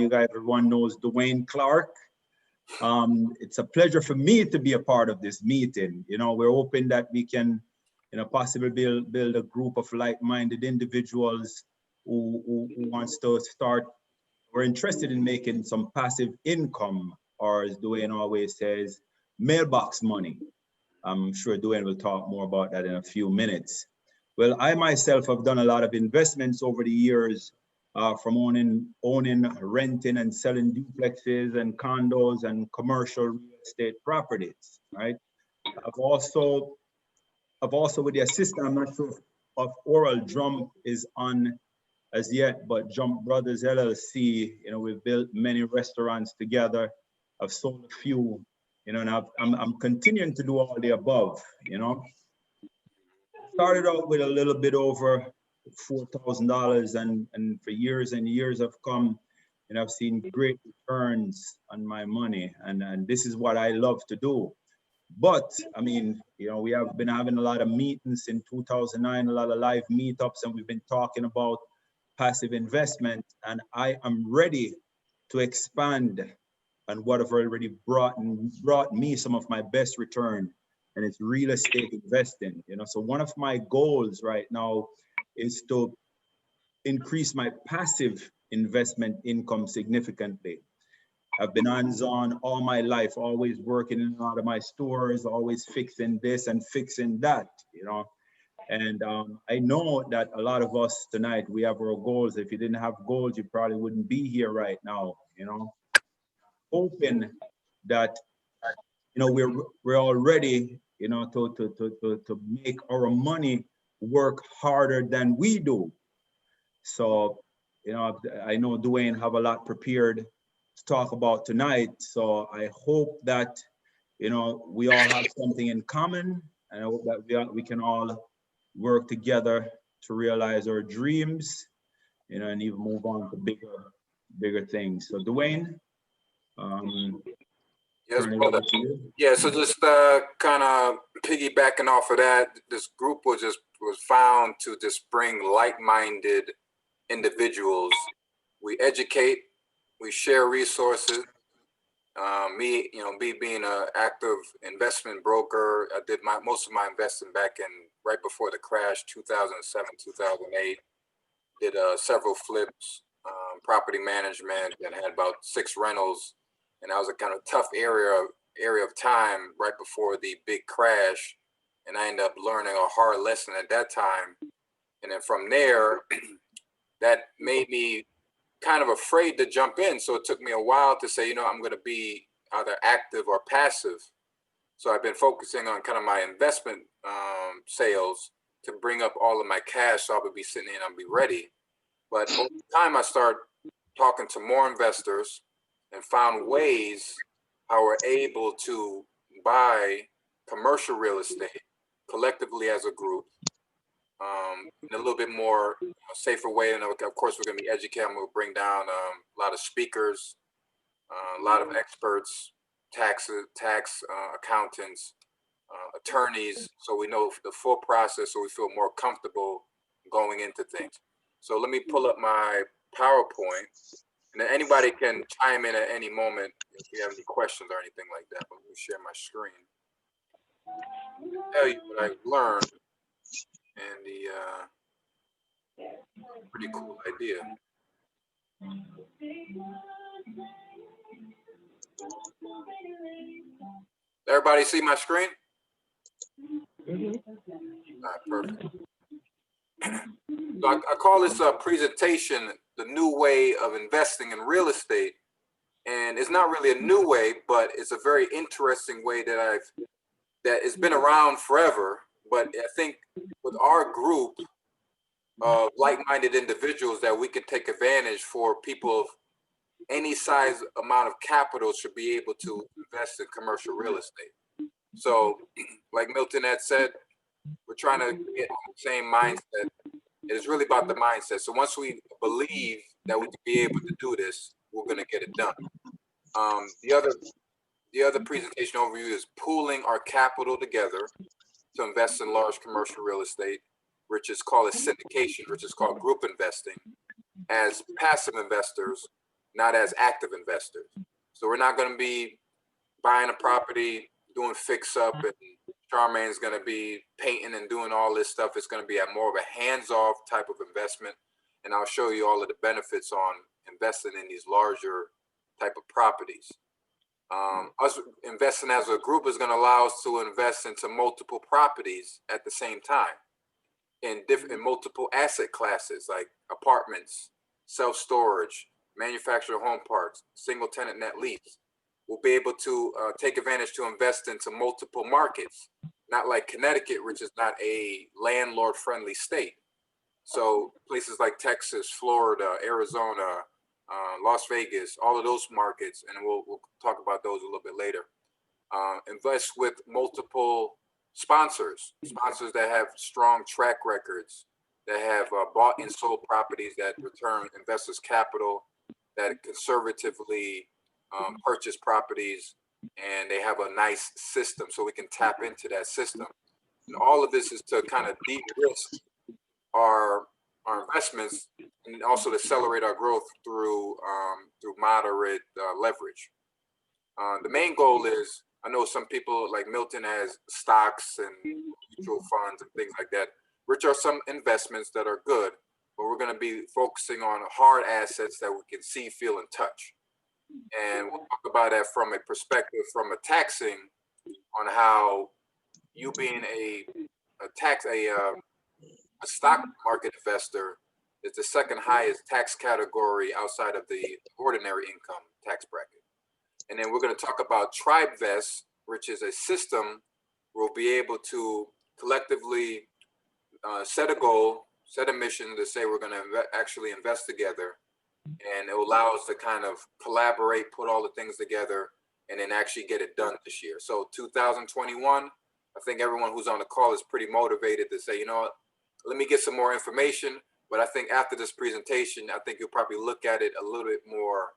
You guys, everyone knows Dwaine Clarke. It's a pleasure for me to be a part of this meeting. You know, we're hoping that we can, possibly build a group of like-minded individuals who wants to start. We're interested in making some passive income, or as Dwaine always says, mailbox money. I'm sure Dwaine will talk more about that in a few minutes. Well, I myself have done a lot of investments over the years, from owning, renting, and selling duplexes and condos and commercial real estate properties. Right. I've also, with the assistance, I'm not sure if Oral Drum is on as yet, but Jump Brothers LLC. We've built many restaurants together. I've sold a few. And I'm continuing to do all the above. Started out with a little bit over $4,000, and for years and years I've come and I've seen great returns on my money, and this is what I love to do. But I mean, we have been having a lot of meetings in 2009, a lot of live meetups, and we've been talking about passive investment, and I am ready to expand on what have already brought me some of my best return, and it's real estate investing. So one of my goals right now is to increase my passive investment income significantly. I've been hands-on all my life, always working in a lot of my stores, always fixing this and fixing that, and I know that a lot of us tonight, we have our goals. If you didn't have goals, you probably wouldn't be here right now, hoping that we're all ready, to make our money work harder than we do. So, I know Dwaine have a lot prepared to talk about tonight. So I hope that, we all have something in common, and I hope that we can all work together to realize our dreams, and even move on to bigger things. So Dwaine, yes, brother. Yeah, so just kind of piggybacking off of that, this group was found to just bring like-minded individuals. We educate, we share resources. Me being an active investment broker, I did most of my investing back in right before the crash, 2007, 2008. Did several flips, property management, and had about 6 rentals. And that was a kind of tough area of time right before the big crash. And I ended up learning a hard lesson at that time. And then from there, that made me kind of afraid to jump in. So it took me a while to say, I'm going to be either active or passive. So I've been focusing on kind of my investment sales to bring up all of my cash, so I would be sitting in and be ready. But over time, I started talking to more investors and found ways how we're able to buy commercial real estate collectively as a group, in a little bit more safer way. And of course, we're going to be educating. We'll bring down a lot of speakers, a lot of experts, tax accountants, attorneys, so we know the full process, so we feel more comfortable going into things. So let me pull up my PowerPoint, and then anybody can chime in at any moment if you have any questions or anything like that. But let me share my screen. I'll tell you what I've learned, and the pretty cool idea. Everybody see my screen? All right, perfect. So I call this presentation the new way of investing in real estate, and it's not really a new way, but it's a very interesting way that it's been around forever. But I think with our group of like-minded individuals that we can take advantage for people of any size amount of capital should be able to invest in commercial real estate. So like Milton had said, we're trying to get the same mindset. It is really about the mindset. So once we believe that we can be able to do this, we're going to get it done. The other presentation overview is pooling our capital together to invest in large commercial real estate, which is called a syndication, which is called group investing. As passive investors, not as active investors. So we're not going to be buying a property, doing fix up, and Charmaine's going to be painting and doing all this stuff. It's going to be a more of a hands-off type of investment. And I'll show you all of the benefits on investing in these larger type of properties. Us investing as a group is going to allow us to invest into multiple properties at the same time in multiple asset classes like apartments, self-storage, manufactured home parks, single tenant net lease. We'll be able to take advantage to invest into multiple markets, not like Connecticut, which is not a landlord-friendly state. So places like Texas, Florida, Arizona, Las Vegas, all of those markets, and we'll talk about those a little bit later. Invest with multiple sponsors that have strong track records, that have bought and sold properties that return investors' capital, that conservatively purchase properties, and they have a nice system so we can tap into that system. And all of this is to kind of de-risk our investments and also to accelerate our growth through moderate leverage. The main goal is, I know some people like Milton has stocks and mutual funds and things like that, which are some investments that are good, but we're going to be focusing on hard assets that we can see, feel, and touch. And we'll talk about that from a perspective, from a taxing, on how you being a stock market investor is the second highest tax category outside of the ordinary income tax bracket. And then we're going to talk about TribeVest, which is a system where we'll be able to collectively set a goal, set a mission to say we're going to actually invest together. And it will allow us to kind of collaborate, put all the things together, and then actually get it done this year. So 2021, I think everyone who's on the call is pretty motivated to say, you know what, let me get some more information. But I think after this presentation, I think you'll probably look at it a little bit more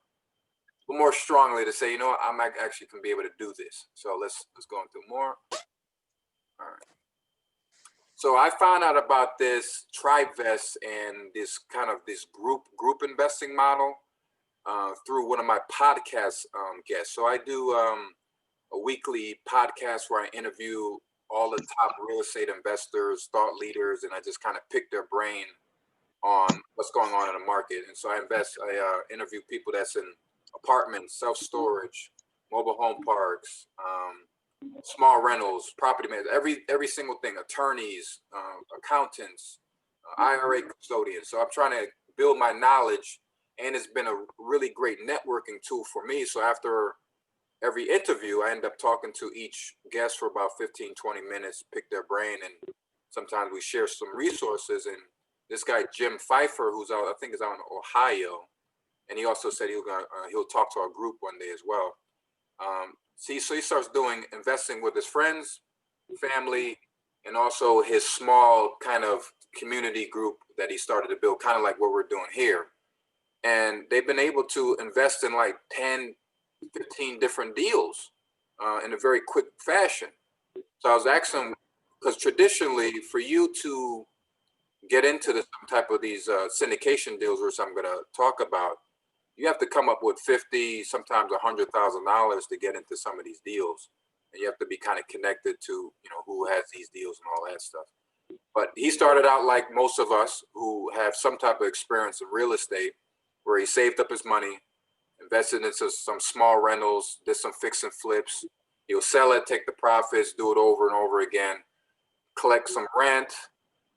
strongly to say, you know what, I might actually can be able to do this. So let's go into more. All right. So I found out about this TribeVest and this kind of this group investing model through one of my podcast guests. So I do a weekly podcast where I interview all the top real estate investors, thought leaders, and I just kind of pick their brain on what's going on in the market. And so I interview people that's in apartments, self-storage, mobile home parks, small rentals, property management, every single thing, attorneys, accountants, IRA custodians. So I'm trying to build my knowledge, and it's been a really great networking tool for me. So after every interview, I end up talking to each guest for about 15, 20 minutes, pick their brain, and sometimes we share some resources. And this guy, Jim Pfeiffer, who's out, I think is out in Ohio, and he also said he'll talk to our group one day as well. So he starts doing investing with his friends, family, and also his small kind of community group that he started to build, kind of like what we're doing here. And they've been able to invest in like 10, 15 different deals in a very quick fashion. So I was asking him, because traditionally for you to get into some type of these syndication deals, which I'm going to talk about, you have to come up with $50,000, sometimes $100,000 to get into some of these deals. And you have to be kind of connected to, you know, who has these deals and all that stuff. But he started out like most of us who have some type of experience in real estate, where he saved up his money, invested into some small rentals, did some fix and flips. He'll sell it, take the profits, do it over and over again, collect some rent.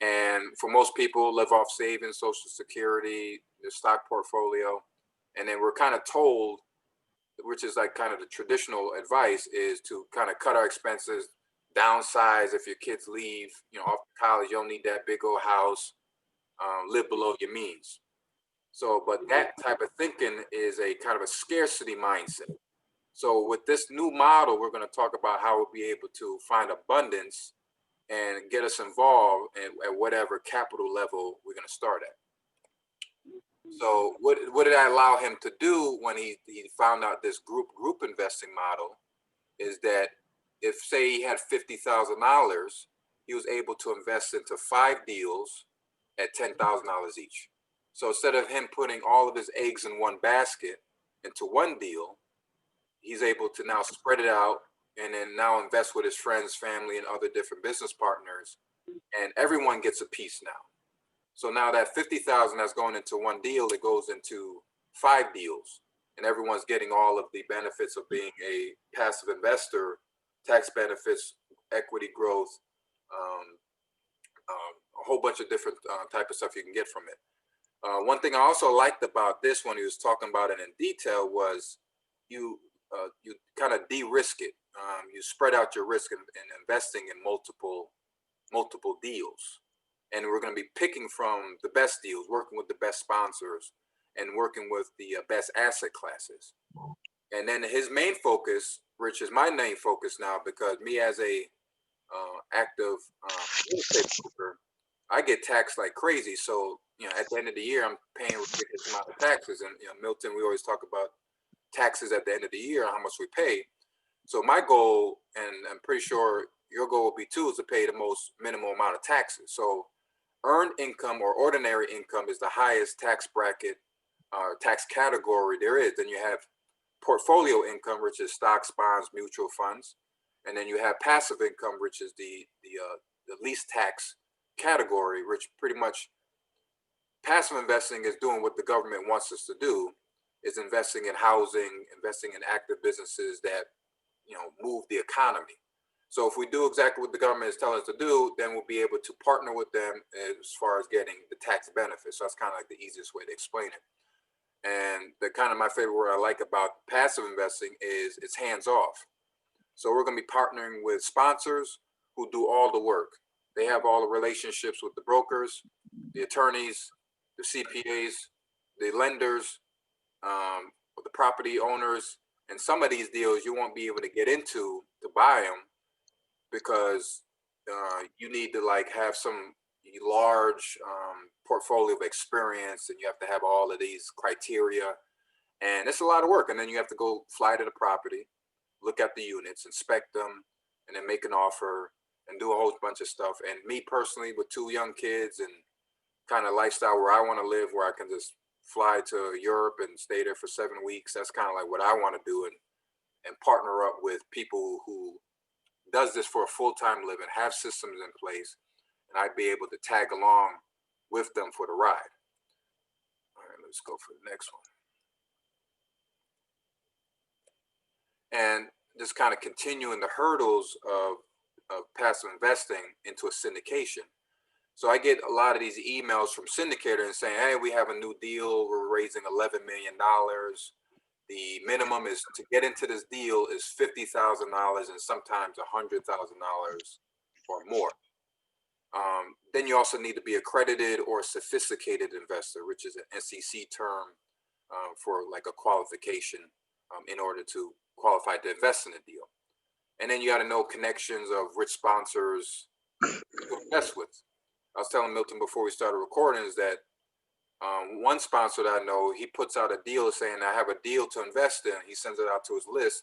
And for most people, live off savings, Social Security, their stock portfolio. And then we're kind of told, which is like kind of the traditional advice, is to kind of cut our expenses, downsize if your kids leave, you know, off to college, you don't need that big old house, live below your means. So, but that type of thinking is a kind of a scarcity mindset. So with this new model, we're going to talk about how we'll be able to find abundance and get us involved at whatever capital level we're going to start at. So what did I allow him to do when he found out this group investing model is that if, say, he had $50,000, he was able to invest into 5 deals at $10,000 each. So instead of him putting all of his eggs in one basket, into one deal, he's able to now spread it out and then now invest with his friends, family, and other different business partners, and everyone gets a piece now. So now that 50,000 that's going into one deal, it goes into 5 deals, and everyone's getting all of the benefits of being a passive investor, tax benefits, equity growth, a whole bunch of different type of stuff you can get from it. One thing I also liked about this when he was talking about it in detail was you kind of de-risk it. You spread out your risk in investing in multiple deals. And we're going to be picking from the best deals, working with the best sponsors, and working with the best asset classes. And then his main focus, which is my main focus now, because me as a active real estate broker, I get taxed like crazy. So, at the end of the year, I'm paying a ridiculous amount of taxes. And, Milton, we always talk about taxes at the end of the year, how much we pay. So my goal, and I'm pretty sure your goal will be too, is to pay the most minimal amount of taxes. So earned income or ordinary income is the highest tax bracket or tax category there is. Then you have portfolio income, which is stocks, bonds, mutual funds. And then you have passive income, which is the least tax category, which pretty much passive investing is doing what the government wants us to do, is investing in housing, investing in active businesses that, move the economy. So if we do exactly what the government is telling us to do, then we'll be able to partner with them as far as getting the tax benefits. So that's kind of like the easiest way to explain it. And the kind of my favorite word I like about passive investing is it's hands off. So we're going to be partnering with sponsors who do all the work. They have all the relationships with the brokers, the attorneys, the CPAs, the lenders, the property owners. And some of these deals you won't be able to get into to buy them because you need to have some large portfolio of experience, and you have to have all of these criteria, and it's a lot of work. And then you have to go fly to the property, look at the units, inspect them, and then make an offer and do a whole bunch of stuff. And me personally, with 2 young kids and kind of lifestyle where I want to live, where I can just fly to Europe and stay there for 7 weeks, that's kind of like what I want to do, and partner up with people who does this for a full-time living, have systems in place, and I'd be able to tag along with them for the ride. All right, let's go for the next one. And just kind of continuing the hurdles of passive investing into a syndication. So I get a lot of these emails from syndicators saying, hey, we have a new deal. We're raising $11 million. The minimum is to get into this deal is $50,000 and sometimes $100,000 or more. Then you also need to be accredited or sophisticated investor, which is an SEC term for like a qualification in order to qualify to invest in a deal. And then you got to know connections of rich sponsors to invest with. I was telling Milton before we started recording is that one sponsor that I know, he puts out a deal saying, I have a deal to invest in. He sends it out to his list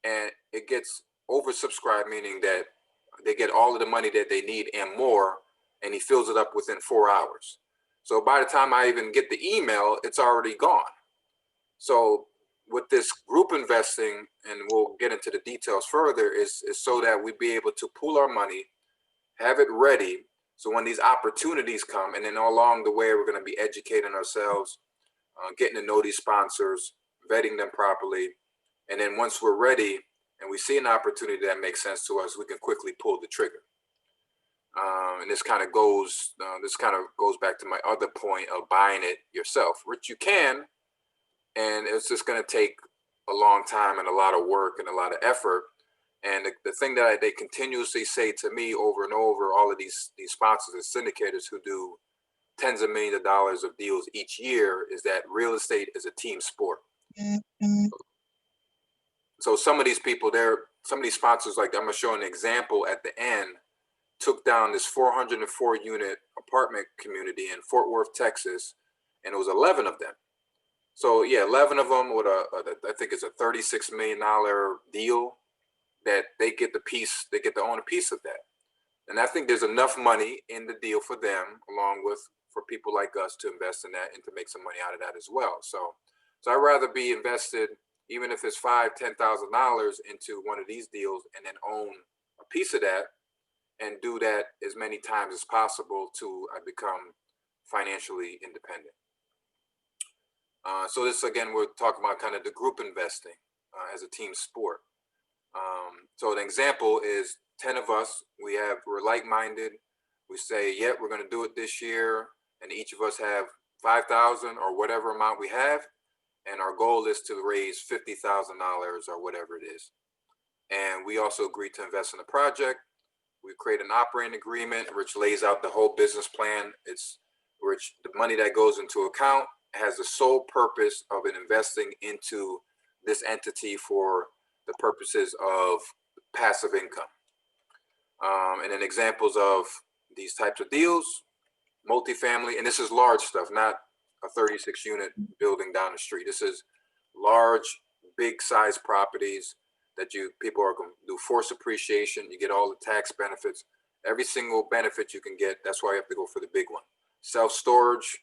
and it gets oversubscribed, meaning that they get all of the money that they need and more, and he fills it up within 4 hours. So by the time I even get the email, it's already gone. So with this group investing, and we'll get into the details further, is so that we be able to pool our money, have it ready. So when these opportunities come, and then along the way, we're going to be educating ourselves, getting to know these sponsors, vetting them properly. And then once we're ready and we see an opportunity that makes sense to us, we can quickly pull the trigger. And this kind of goes back to my other point of buying it yourself, which you can, and it's just going to take a long time and a lot of work and a lot of effort. And the thing that they continuously say to me over and over, all of these sponsors and syndicators who do tens of millions of dollars of deals each year, is that real estate is a team sport. Mm-hmm. So some of these people, some of these sponsors, like I'm going to show an example at the end, took down this 404 unit apartment community in Fort Worth, Texas, and it was 11 of them. So yeah, 11 of them with I think it's a $36 million deal that they get to own a piece of that. And I think there's enough money in the deal for them, along with for people like us to invest in that and to make some money out of that as well. So So I'd rather be invested, even if it's $5,000-$10,000 into one of these deals, and then own a piece of that and do that as many times as possible till I become financially independent. So this, again, we're talking about kind of the group investing as a team sport. So an example is 10 of us, we're like-minded. We say, yeah, we're going to do it this year. And each of us have 5,000 or whatever amount we have. And our goal is to raise $50,000 or whatever it is. And we also agree to invest in the project. We create an operating agreement, which lays out the whole business plan. It's which the money that goes into account has the sole purpose of investing into this entity for the purposes of passive income. And then examples of these types of deals, multifamily, and this is large stuff, not a 36 unit building down the street. This is large, big size properties that people are going to do forced appreciation. You get all the tax benefits, every single benefit you can get. That's why you have to go for the big one. Self-storage,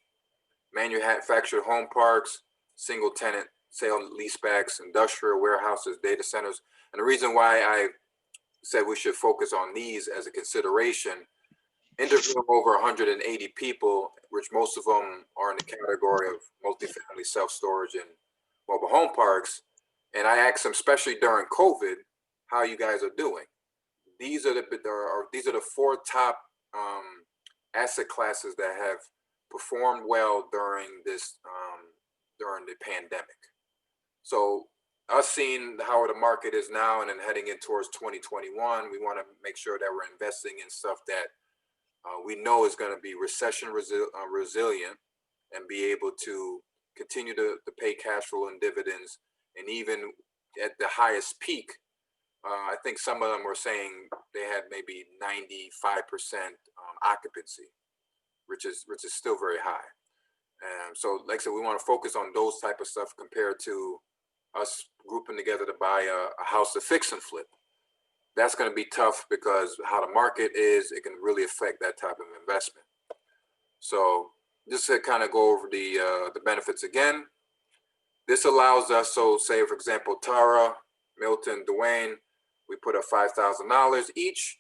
manufactured home parks, single tenant sale leasebacks, industrial warehouses, data centers. And the reason why I said we should focus on these as a consideration, interviewing over 180 people, which most of them are in the category of multifamily self-storage and mobile home parks. And I asked them, especially during COVID, how you guys are doing. These are the four top asset classes that have performed well during this during the pandemic. So us seeing how the market is now and then heading in towards 2021, we want to make sure that we're investing in stuff that we know is going to be recession resilient and be able to continue to pay cash flow and dividends. And even at the highest peak, I think some of them were saying they had maybe 95% occupancy, which is still very high. So like I said, we want to focus on those type of stuff compared to us grouping together to buy a house to fix and flip. That's going to be tough because how the market is, it can really affect that type of investment. So just to kind of go over the benefits again, this allows us, so say for example, Tara, Milton, Dwaine, we put up $5,000 each.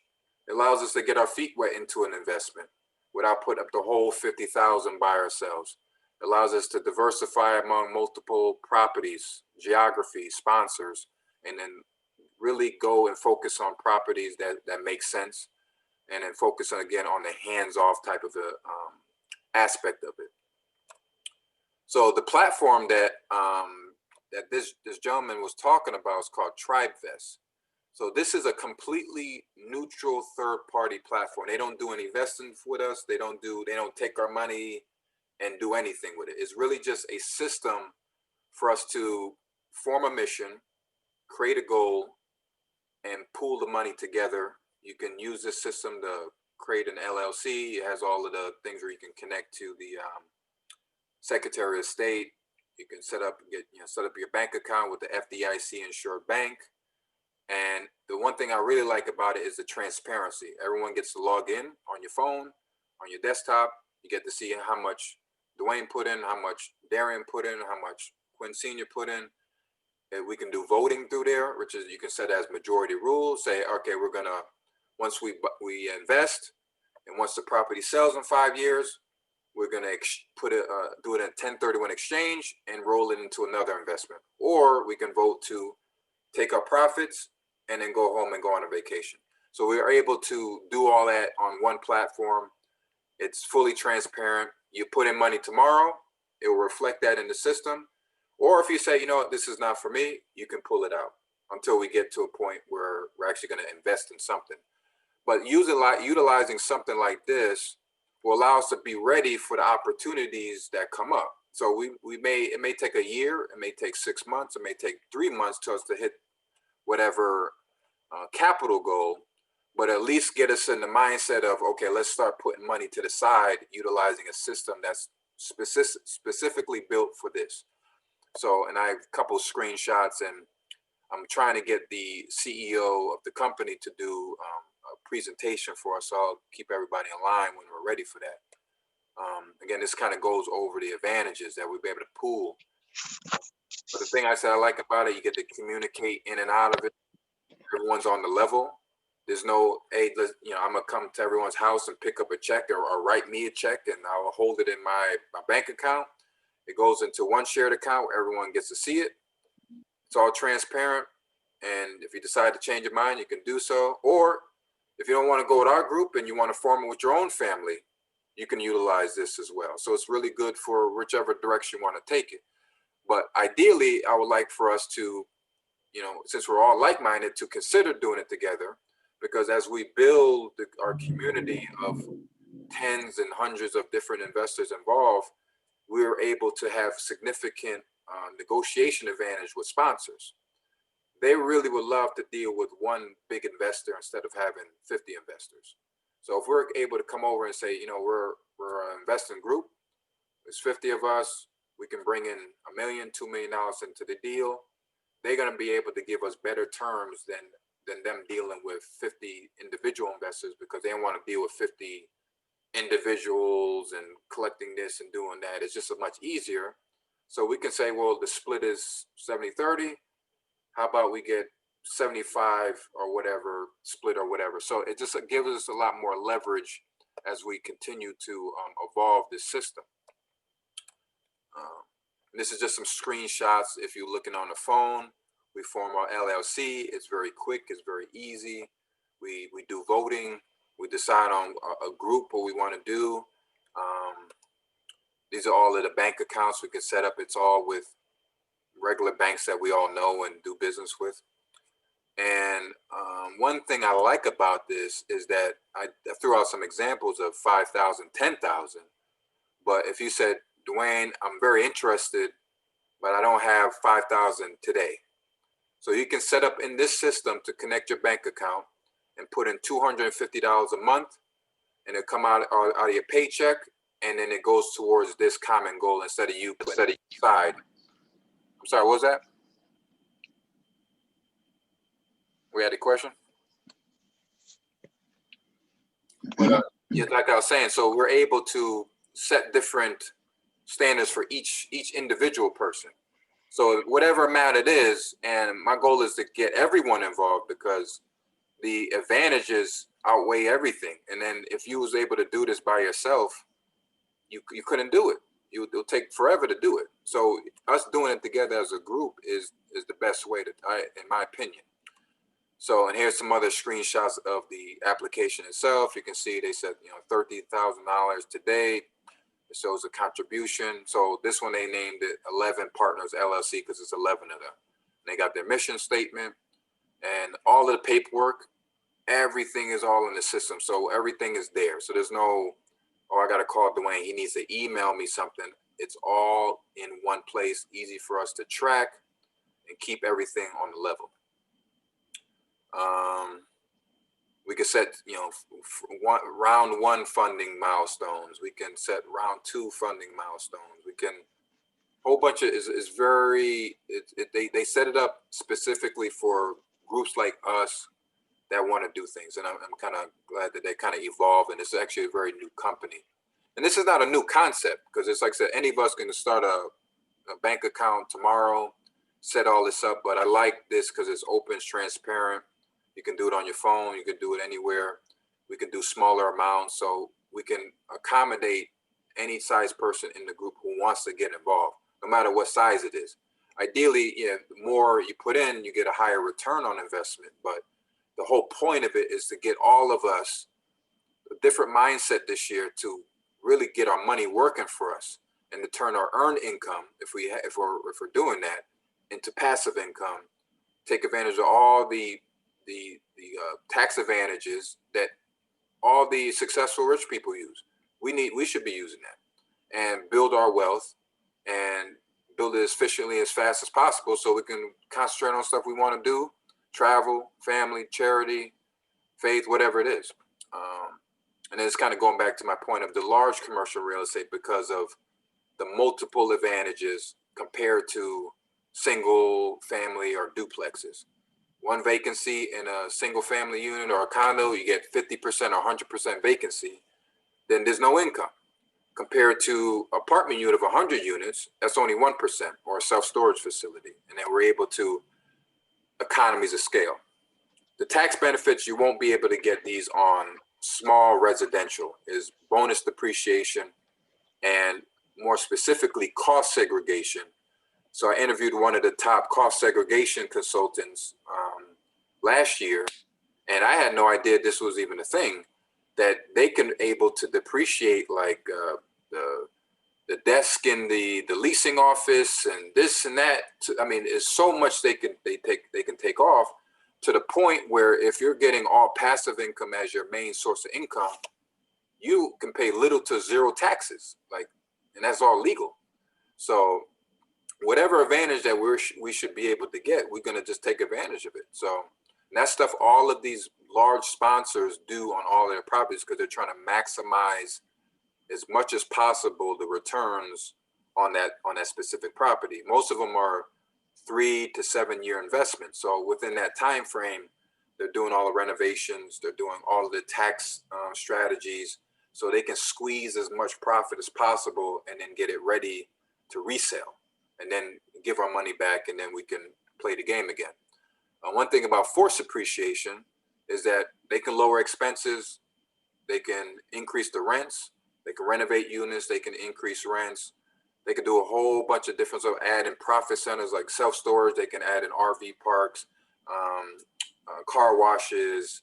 It allows us to get our feet wet into an investment without putting up the whole 50,000 by ourselves. It allows us to diversify among multiple properties, geography, sponsors, and then really go and focus on properties that make sense, and then focus on, again, on the hands-off type of the aspect of it. So the platform that that this gentleman was talking about is called TribeVest. So this is a completely neutral third-party platform. They don't do any investing with us. They don't take our money and do anything with it. It's really just a system for us to form a mission, create a goal, and pool the money together. You can use this system to create an LLC. It has all of the things where you can connect to the Secretary of State. You can set up your bank account with the FDIC insured bank. And the one thing I really like about it is the transparency. Everyone gets to log in on your phone, on your desktop. You get to see how much Dwaine put in, how much Darian put in, how much Quinn Sr. put in. And we can do voting through there, which is, you can set as majority rule. Say, okay, we're gonna, once we invest, and once the property sells in 5 years, we're gonna do it in 1031 exchange and roll it into another investment. Or we can vote to take our profits and then go home and go on a vacation. So we are able to do all that on one platform. It's fully transparent. You put in money tomorrow, it will reflect that in the system. Or if you say, you know what, this is not for me, you can pull it out until we get to a point where we're actually going to invest in something. But utilizing something like this will allow us to be ready for the opportunities that come up. So it may take a year, it may take 6 months, it may take 3 months to us to hit whatever capital goal, but at least get us in the mindset of, okay, let's start putting money to the side, utilizing a system that's specifically built for this. So, and I have a couple of screenshots, and I'm trying to get the CEO of the company to do a presentation for us. So I'll keep everybody in line when we're ready for that. Again, this kind of goes over the advantages that we'll be able to pool But the thing I said I like about it, you get to communicate in and out of it. Everyone's on the level. There's no, hey, I'm gonna come to everyone's house and pick up a check or write me a check and I'll hold it in my bank account. It goes into one shared account where everyone gets to see it. It's all transparent. And if you decide to change your mind, you can do so. Or if you don't want to go with our group and you want to form it with your own family, you can utilize this as well. So it's really good for whichever direction you want to take it. But ideally, I would like for us to, since we're all like-minded, to consider doing it together, because as we build our community of tens and hundreds of different investors involved, we're able to have significant negotiation advantage with sponsors. They really would love to deal with one big investor instead of having 50 investors. So if we're able to come over and say, we're an investing group, there's 50 of us, we can bring in $1 million, $2 million into the deal. They're going to be able to give us better terms than them dealing with 50 individual investors, because they don't want to deal with 50 individuals and collecting this and doing that. It's just much easier. So we can say, well, the split is 70-30. How about we get 75 or whatever split or whatever. So it just gives us a lot more leverage as we continue to evolve this system. This is just some screenshots. If you're looking on the phone, we form our LLC. It's very quick. It's very easy. We do voting. We decide on a group what we want to do. These are all of the bank accounts we can set up. It's all with regular banks that we all know and do business with. And one thing I like about this is that I threw out some examples of 5,000, 10,000. But if you said, Dwaine, I'm very interested, but I don't have 5,000 today. So you can set up in this system to connect your bank account and put in $250 a month, and it'll come out of your paycheck, and then it goes towards this common goal instead of you putting it aside. I'm sorry, what was that? We had a question? But yeah, like I was saying, so we're able to set different standards for each individual person. So whatever amount it is, and my goal is to get everyone involved, because the advantages outweigh everything. And then if you was able to do this by yourself, you couldn't do it. It'll take forever to do it. So us doing it together as a group is the best way to, in my opinion. So, and here's some other screenshots of the application itself. You can see they said, $13,000 today. It shows a contribution. So this one, they named it 11 Partners LLC because it's 11 of them. They got their mission statement and all of the paperwork. Everything is all in the system. So everything is there. So there's no, oh, I got to call Dwaine, he needs to email me something. It's all in one place, easy for us to track and keep everything on the level. We can set, round one funding milestones. We can set round two funding milestones. We can, whole bunch of, is very, they set it up specifically for groups like us that want to do things. And I'm kind of glad that they kind of evolved, and it's actually a very new company. And this is not a new concept, because it's like I said, any of us can start a bank account tomorrow, set all this up, but I like this because it's open, it's transparent. You can do it on your phone. You can do it anywhere. We can do smaller amounts. So we can accommodate any size person in the group who wants to get involved, no matter what size it is. Ideally, the more you put in, you get a higher return on investment. But the whole point of it is to get all of us a different mindset this year to really get our money working for us and to turn our earned income, if we're doing that, into passive income. Take advantage of all the tax advantages that all the successful rich people use. We should be using that and build our wealth and build it as efficiently, as fast as possible, so we can concentrate on stuff we want to do: travel, family, charity, faith, whatever it is. And it's kind of going back to my point of the large commercial real estate, because of the multiple advantages compared to single family or duplexes. One vacancy in a single family unit or a condo, you get 50% or 100% vacancy, then there's no income. compared to apartment unit of 100 units, that's only 1%, or a self-storage facility. And then we're able to economies of scale. The tax benefits, you won't be able to get these on small residential, is bonus depreciation and more specifically cost segregation. So I interviewed one of the top cost segregation consultants last year, and I had no idea this was even a thing, that they can able to depreciate like the desk in the leasing office and this and that. I mean, it's so much they can take off, to the point where if you're getting all passive income as your main source of income, you can pay little to zero taxes, like, and that's all legal. So whatever advantage that we should be able to get, we're going to just take advantage of it. So that stuff all of these large sponsors do on all their properties, because they're trying to maximize as much as possible the returns on that specific property. Most of them are 3 to 7 year investments. So within that time frame, they're doing all the renovations, they're doing all of the tax strategies, so they can squeeze as much profit as possible and then get it ready to resell, and then give our money back, and then we can play the game again. One thing about forced appreciation is that they can lower expenses, they can increase the rents, they can renovate units, they can increase rents, they can do a whole bunch of different stuff, add in profit centers like self-storage, they can add in RV parks, car washes,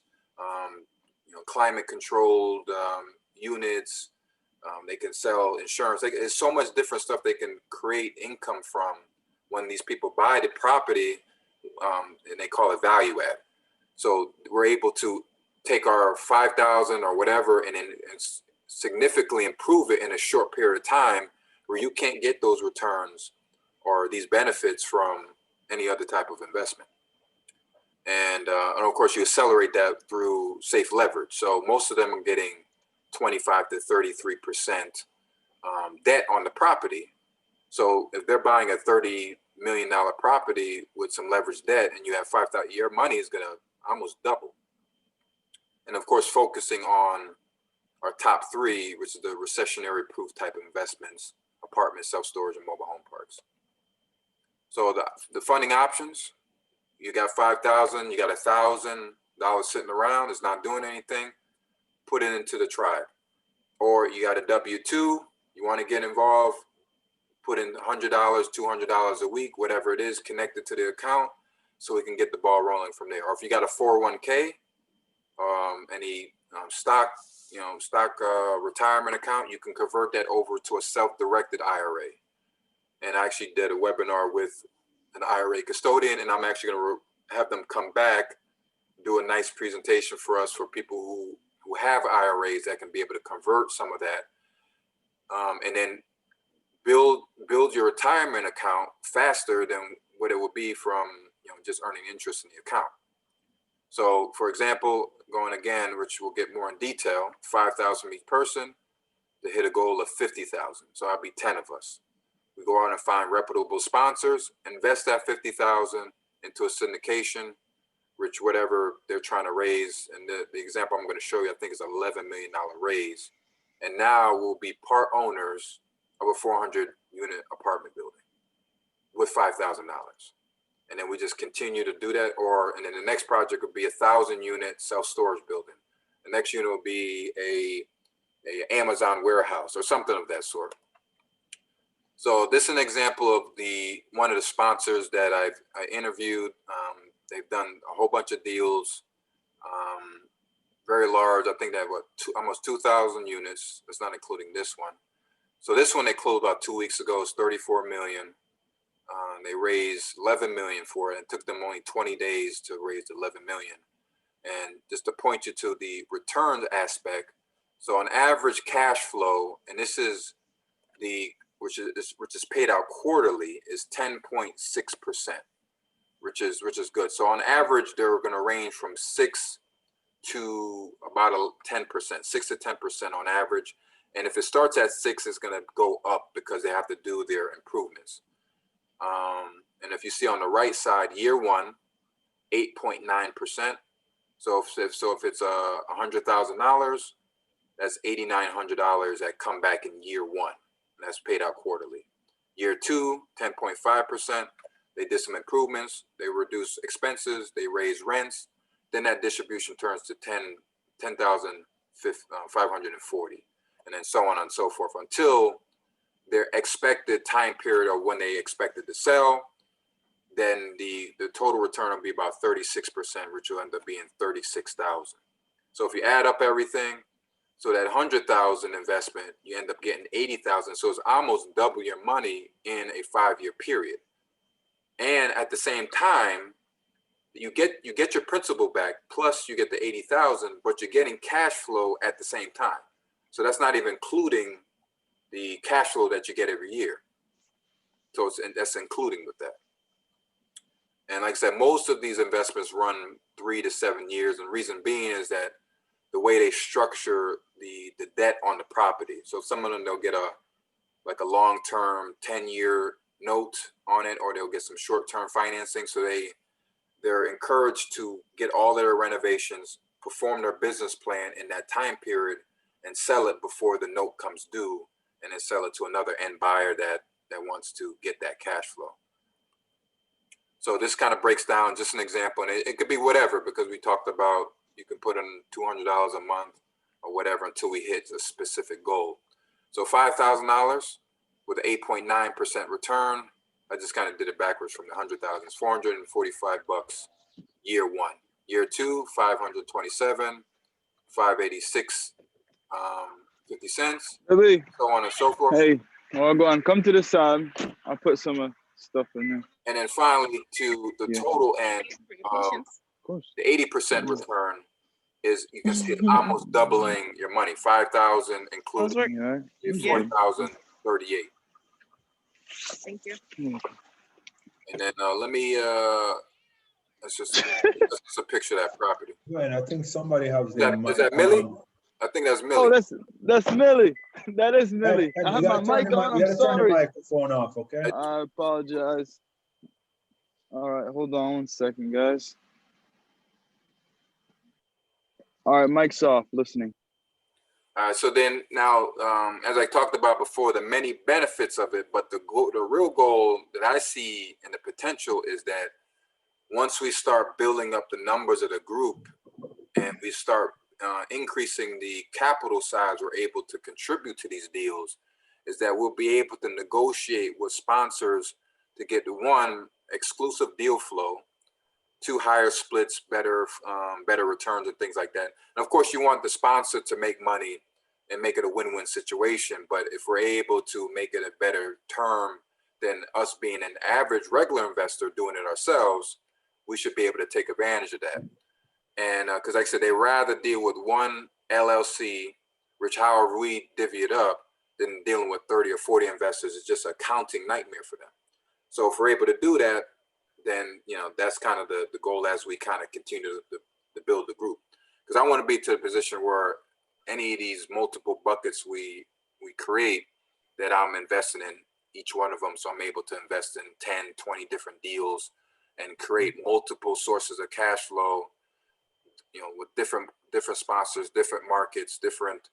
climate controlled units, they can sell insurance. There's so much different stuff they can create income from when these people buy the property, and they call it value add. So we're able to take our 5,000 or whatever and then significantly improve it in a short period of time, where you can't get those returns or these benefits from any other type of investment. And of course, you accelerate that through safe leverage. So most of them are getting 25 to 33% debt on the property. So if they're buying a $30 million property with some leverage debt, and you have 5,000, your money is gonna almost double. And of course, focusing on our top 3, which is the recessionary proof type of investments: apartments, self-storage, and mobile home parks. So the funding options, you got 5,000, you got $1,000 sitting around, it's not doing anything, put it into the tribe. Or you got a W-2, you want to get involved, put in $100, $200 a week, whatever it is, connect it to the account, so we can get the ball rolling from there. Or if you got a 401k, any stock retirement account, you can convert that over to a self-directed IRA. And I actually did a webinar with an IRA custodian, and I'm actually going to have them come back, do a nice presentation for us, for people who have IRAs that can be able to convert some of that, and then build your retirement account faster than what it would be from just earning interest in the account. So for example, going again, which we'll get more in detail, 5,000 each person to hit a goal of 50,000. So I'll be 10 of us. We go out and find reputable sponsors, invest that 50,000 into a syndication, which whatever they're trying to raise. And the example I'm going to show you, I think is an $11 million raise. And now we'll be part owners of a 400 unit apartment building with $5,000. And then we just continue to do that. And then the next project would be a 1,000 unit self-storage building. The next unit will be a Amazon warehouse or something of that sort. So this is an example of one of the sponsors that I interviewed. They've done a whole bunch of deals, very large. I think that almost 2,000 units. That's not including this one. So this one they closed about 2 weeks ago. It's 34 million. They raised 11 million for it. It took them only 20 days to raise 11 million. And just to point you to the returns aspect. So on average cash flow, and this is which is paid out quarterly, is 10.6%, which is good. So on average, they're going to range from 6 to about 10%, 6 to 10% on average. And if it starts at 6, it's going to go up because they have to do their improvements. And if you see on the right side, year 1, 8.9%. So if it's $100,000, that's $8,900 that come back in year one. And that's paid out quarterly. Year two, 10.5%. They did some improvements. They reduced expenses. They raised rents. Then that distribution turns to 10,540, and then so on and so forth until their expected time period of when they expected to sell. Then the total return will be about 36%, which will end up being 36,000. So if you add up everything, so that 100,000 investment, you end up getting 80,000. So it's almost double your money in a 5-year period. And at the same time, you get your principal back, plus you get the 80,000, but you're getting cash flow at the same time. So that's not even including the cash flow that you get every year. So that's including with that. And like I said, most of these investments run 3 to 7 years. And the reason being is that the way they structure the debt on the property. So some of them, they'll get a long-term 10-year note on it, or they'll get some short-term financing. So they're encouraged to get all their renovations, perform their business plan in that time period, and sell it before the note comes due, and then sell it to another end buyer that wants to get that cash flow. So this kind of breaks down just an example, and it could be whatever, because we talked about you can put in $200 a month or whatever until we hit a specific goal. So $5,000 with an 8.9% return. I just kind of did it backwards from the 100,000. It's 445 bucks year one. Year two, 527, 586, 50 cents, Hey, so on and so forth. hey, well, go on. Come to the side. I'll put some stuff in there. And then finally, to the total end, Of course. the 80% return is, you can see it almost doubling your money. 5,000 including Yeah. 40,038. Thank you. And then let's just a picture of that property. Right, I think somebody has Is that Millie? I think that's Millie. Oh, that's Millie. That is Millie. I have my mic on. You I'm gotta turn the sorry. microphone off, okay? I apologize. All right, hold on 1 second, guys. All right, mic's off. Listening. So then now, as I talked about before, the many benefits of it, but the real goal that I see and the potential is that once we start building up the numbers of the group and we start increasing the capital size we're able to contribute to these deals, is that we'll be able to negotiate with sponsors to get one, exclusive deal flow, 2, higher splits, better returns and things like that. And of course, you want the sponsor to make money and make it a win-win situation. But if we're able to make it a better term than us being an average regular investor doing it ourselves, we should be able to take advantage of that. And because like I said, they rather deal with one LLC, which however we divvy it up, than dealing with 30 or 40 investors. It's just a accounting nightmare for them. So if we're able to do that, then that's kind of the goal as we kind of continue to build the group. Because I want to be to the position where any of these multiple buckets we create, that I'm investing in each one of them. So I'm able to invest in 10, 20 different deals and create multiple sources of cash flow, with different sponsors, different markets, different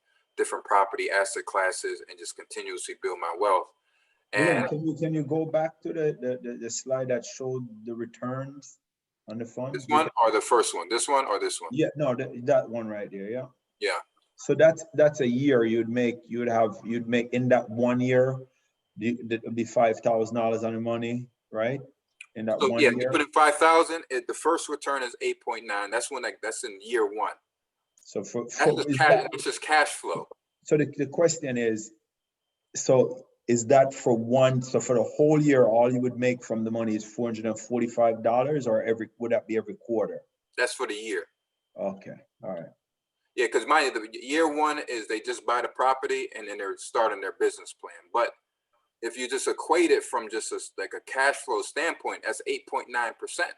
property asset classes, and just continuously build my wealth. And can you go back to the slide that showed the returns on the fund? This one or the first one? This one or this one? Yeah, no, that one right there. Yeah. Yeah. So that's a year you'd make in that 1 year, it'd be $5,000 on the money, right? In that 1 year. You put in 5,000. The first return is 8.9. That's in year one. So it's just cash flow. So the question is, so is that for for the whole year, all you would make from the money is $445, or would that be every quarter? That's for the year. Okay, all right. Yeah, because the year one is they just buy the property and then they're starting their business plan. But if you just equate it from just a cash flow standpoint, that's 8.9%.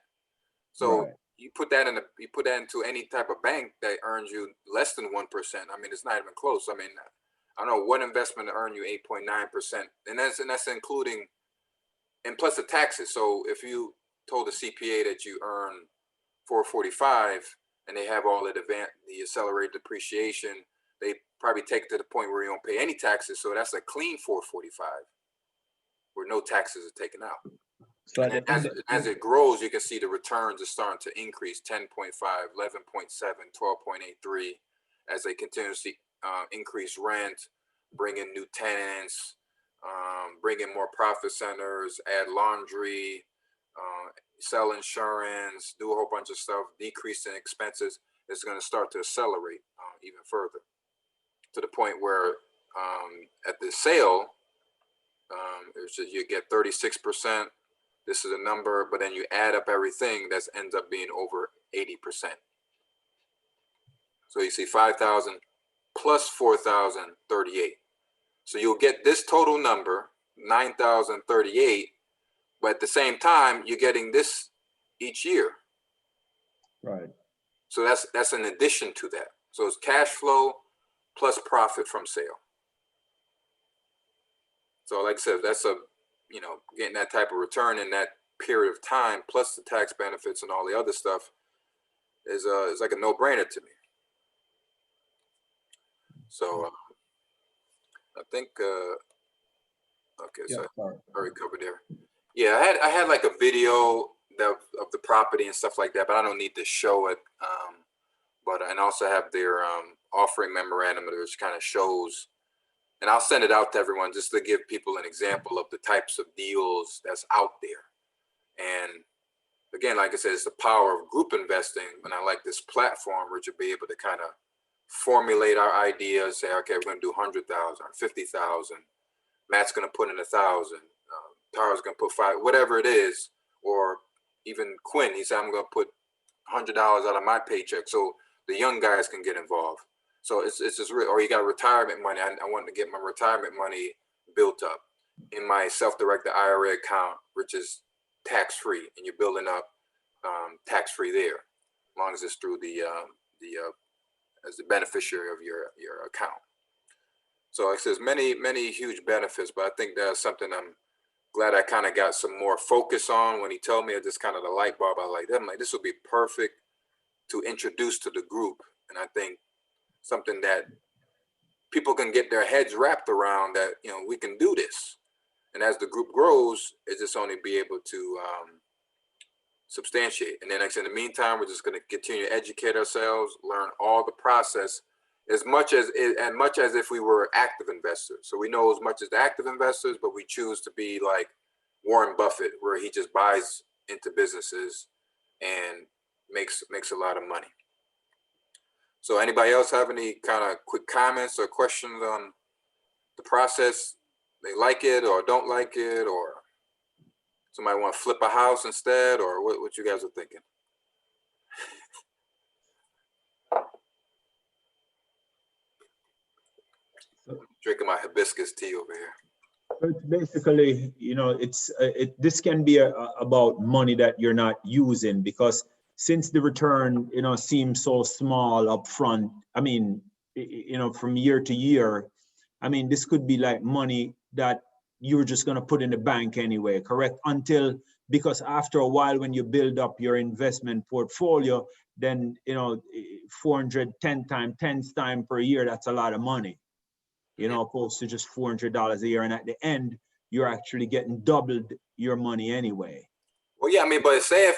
So right. You put that into any type of bank that earns you less than 1%. I mean, it's not even close. I mean, I don't know what investment to earn you 8.9%, and that's including, and plus the taxes. So if you told the CPA that you earn 445 and they have all the accelerated depreciation, they probably take it to the point where you don't pay any taxes. So that's a clean 445 where no taxes are taken out. So And as it grows, you can see the returns are starting to increase 10.5, 11.7, 12.83 as they continuously increase rent, bring in new tenants, bring in more profit centers, add laundry, sell insurance, do a whole bunch of stuff, decrease in expenses. It's going to start to accelerate even further to the point where at the sale, you get 36%. This is a number, but then you add up everything, that ends up being over 80%. So you see 5,000 plus 4,038. So you'll get this total number, 9,038, but at the same time, you're getting this each year. right. So that's in addition to that. So it's cash flow plus profit from sale. So like I said, that's getting that type of return in that period of time, plus the tax benefits and all the other stuff, is like a no-brainer to me. So I think okay, Yeah, so sorry. already covered there. Yeah, I had like a video of the property and stuff like that, but I don't need to show it. And also have their offering memorandum, which kind of shows, and I'll send it out to everyone just to give people an example of the types of deals that's out there. And again, like I said, it's the power of group investing. And I like this platform where you'll be able to kind of formulate our ideas, say, okay, we're going to do 100,000 or 50,000. Matt's going to put in 1,000. Tara's going to put 5, whatever it is. Or even Quinn, he said, I'm going to put $100 out of my paycheck. So the young guys can get involved. So it's just real. Or you got retirement money. I want to get my retirement money built up in my self-directed IRA account, which is tax-free, and you're building up tax-free there, as long as it's through as the beneficiary of your account. So it says many huge benefits, but I think that's something I'm glad I kind of got some more focus on when he told me. Just kind of the light bulb. I like that. I'm like, this will be perfect to introduce to the group, and I think something that people can get their heads wrapped around, that we can do this. And as the group grows, it's just only be able to substantiate. And then like I said, in the meantime, we're just going to continue to educate ourselves, learn all the process, as much as if we were active investors. So we know as much as the active investors, but we choose to be like Warren Buffett, where he just buys into businesses and makes a lot of money. So anybody else have any kind of quick comments or questions on the process? They like it or don't like it, or somebody want to flip a house instead, or what you guys are thinking? Drinking my hibiscus tea over here. So it's basically, this can be about money that you're not using, because since the return, seems so small up front, I mean, from year to year, I mean, this could be like money that you're just going to put in the bank anyway, correct? Because after a while, when you build up your investment portfolio, then, 410 times per year, that's a lot of money, opposed to just $400 a year. And at the end, you're actually getting doubled your money anyway. Well, yeah, I mean, but say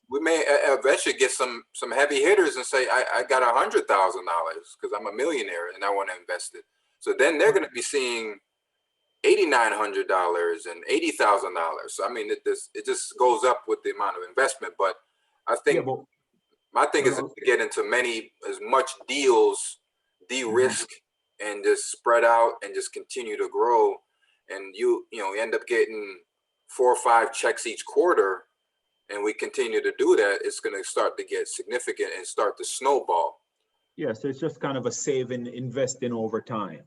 we may eventually get some heavy hitters and say, I got $100,000 because I'm a millionaire and I want to invest it. So then they're going to be seeing $8,900 and $80,000. So I mean, it just goes up with the amount of investment. But I think my thing is to get into as much deals, de-risk, and just spread out and just continue to grow. And you end up getting 4 or 5 checks each quarter, and we continue to do that, it's going to start to get significant and start to snowball. Yeah, so it's just kind of a saving, investing over time.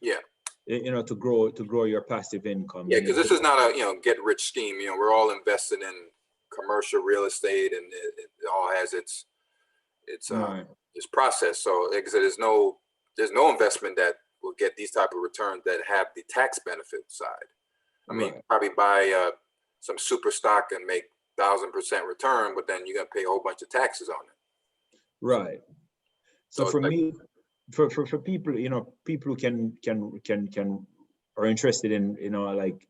Yeah. To grow your passive income. Yeah, because this is not a get rich scheme. We're all invested in commercial real estate, and it all has its process. So like I said, there's no investment that will get these type of returns that have the tax benefit side. I mean, probably buy some super stock and make 1,000% return, but then you're gonna pay a whole bunch of taxes on it. Right. So for me, for people, you know, people who are interested in, you know, like,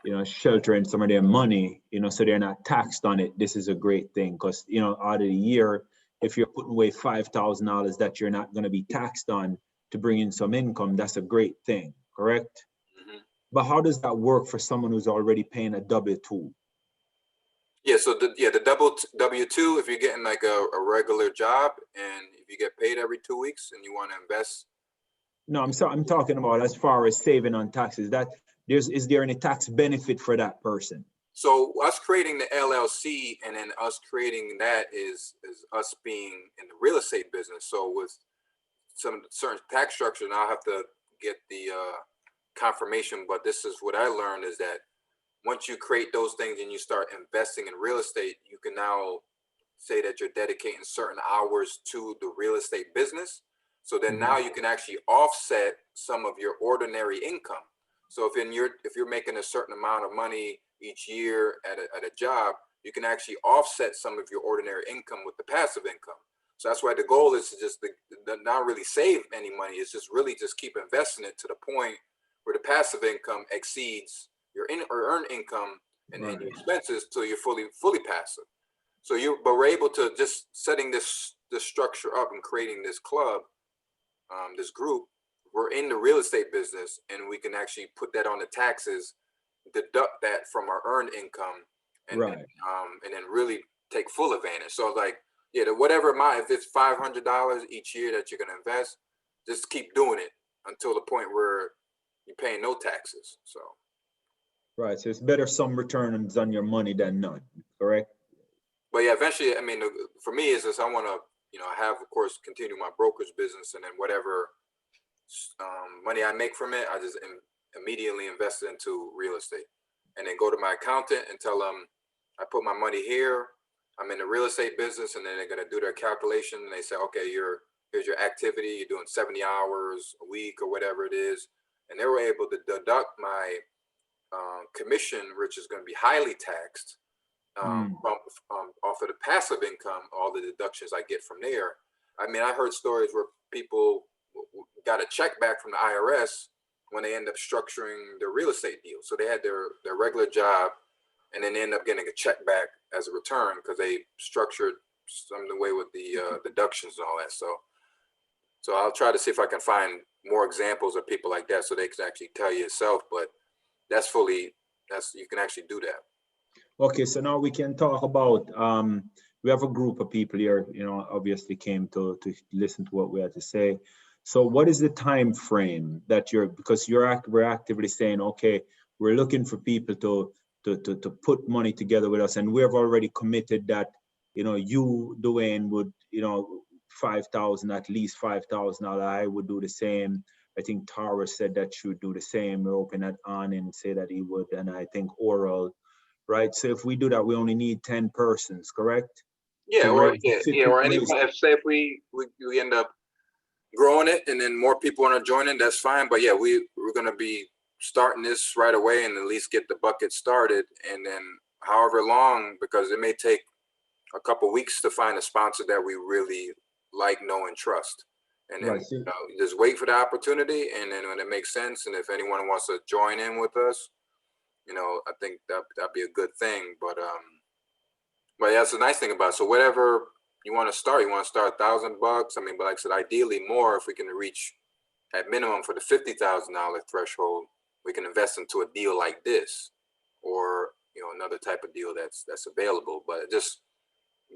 you know, sheltering some of their money, you know, so they're not taxed on it. This is a great thing because, you know, out of the year, if you're putting away $5,000 that you're not going to be taxed on to bring in some income, that's a great thing, correct? Mhm. But how does that work for someone who's already paying a W-2? Yeah, so the W-2, if you're getting like a regular job and if you get paid every 2 weeks and you want to invest. No, I'm talking about as far as saving on taxes. That is there any tax benefit for that person? So us creating the LLC and then us creating that is us being in the real estate business. So with some certain tax structure, and I'll have to get the confirmation, but this is what I learned is that once you create those things and you start investing in real estate, you can now say that you're dedicating certain hours to the real estate business. So then now you can actually offset some of your ordinary income. So if you're making a certain amount of money each year at a job, you can actually offset some of your ordinary income with the passive income. So that's why the goal is to just not really save any money. It's just really just keep investing it to the point where the passive income exceeds your earned income and your expenses till you're fully passive. So but we're able to just setting this structure up and creating this club, this group. We're in the real estate business, and we can actually put that on the taxes, deduct that from our earned income, and then really take full advantage. So like, yeah, whatever amount, if it's $500 each year that you're gonna invest, just keep doing it until the point where you're paying no taxes. So. Right, so it's better some returns on your money than none, correct? But yeah, eventually, I mean, for me, is this I want to, you know, have, of course, continue my brokerage business, and then whatever money I make from it, I just immediately invest it into real estate, and then go to my accountant and tell them I put my money here. I'm in the real estate business, and then they're gonna do their calculation, and they say, okay, here's your activity. You're doing 70 hours a week or whatever it is, and they were able to deduct my commission, which is going to be highly taxed off of the passive income, all the deductions I get from there. I mean, I heard stories where people got a check back from the IRS when they end up structuring their real estate deal. So they had their regular job, and then they end up getting a check back as a return because they structured some way with the deductions and all that. So I'll try to see if I can find more examples of people like that so they can actually tell you yourself, but you can actually do that. Okay, so now we can talk about, we have a group of people here, you know, obviously came to listen to what we had to say. So what is the time frame that because we're actively saying, okay, we're looking for people to put money together with us, and we have already committed that, you know, you, Dwaine, would, you know, $5,000, at least $5,000. I would do the same. I think Tara said that she would do the same. We're hoping that Anand say that he would, and I think Oral, right? So if we do that, we only need 10 persons, correct? Yeah, or anybody. If we end up growing it, and then more people want to join in, that's fine. But yeah, we're going to be starting this right away, and at least get the bucket started, and then however long, because it may take a couple weeks to find a sponsor that we really like, know, and trust. And then you know, just wait for the opportunity, and then when it makes sense, and if anyone wants to join in with us, you know, I think that'd be a good thing. But that's the nice thing about it. So whatever you want to start $1,000. I mean, but like I said, ideally more. If we can reach at minimum for the $50,000 threshold, we can invest into a deal like this, or you know, another type of deal that's available. But just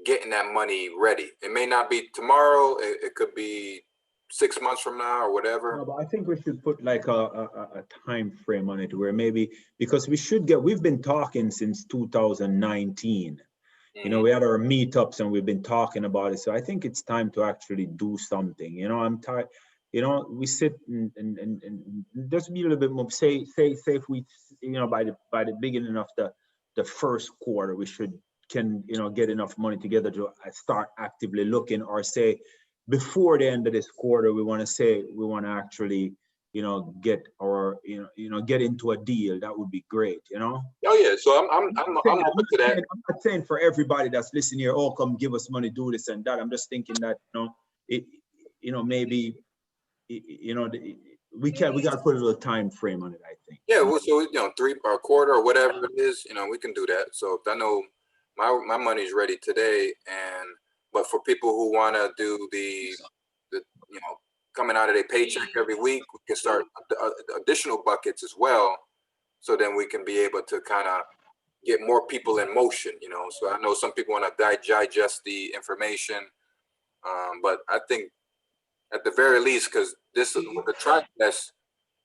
getting that money ready. It may not be tomorrow. It could be 6 months from now or whatever. No, but I think we should put like a time frame on it, where maybe, because we've been talking since 2019. You know, we had our meetups and we've been talking about it. So I think it's time to actually do something. You know, I'm tired. You know, we sit and just be a little bit more. Say if we, you know, by the beginning of the first quarter, we can you know, get enough money together to start actively looking, or say before the end of this quarter, we want to actually, you know, get into a deal. That would be great, you know. Oh yeah, so I'm open to that. I'm not saying for everybody that's listening here, oh, come give us money, do this and that. I'm just thinking that, you know, maybe you know, we got to put a little time frame on it, I think. Yeah, well, so, you know, 3 or a quarter or whatever it is, you know, we can do that. So if I know my money's ready today, but for people who want to do the, you know, coming out of their paycheck every week, we can start additional buckets as well. So then we can be able to kind of get more people in motion, you know. So I know some people want to digest the information, but I think at the very least, because this with the track test,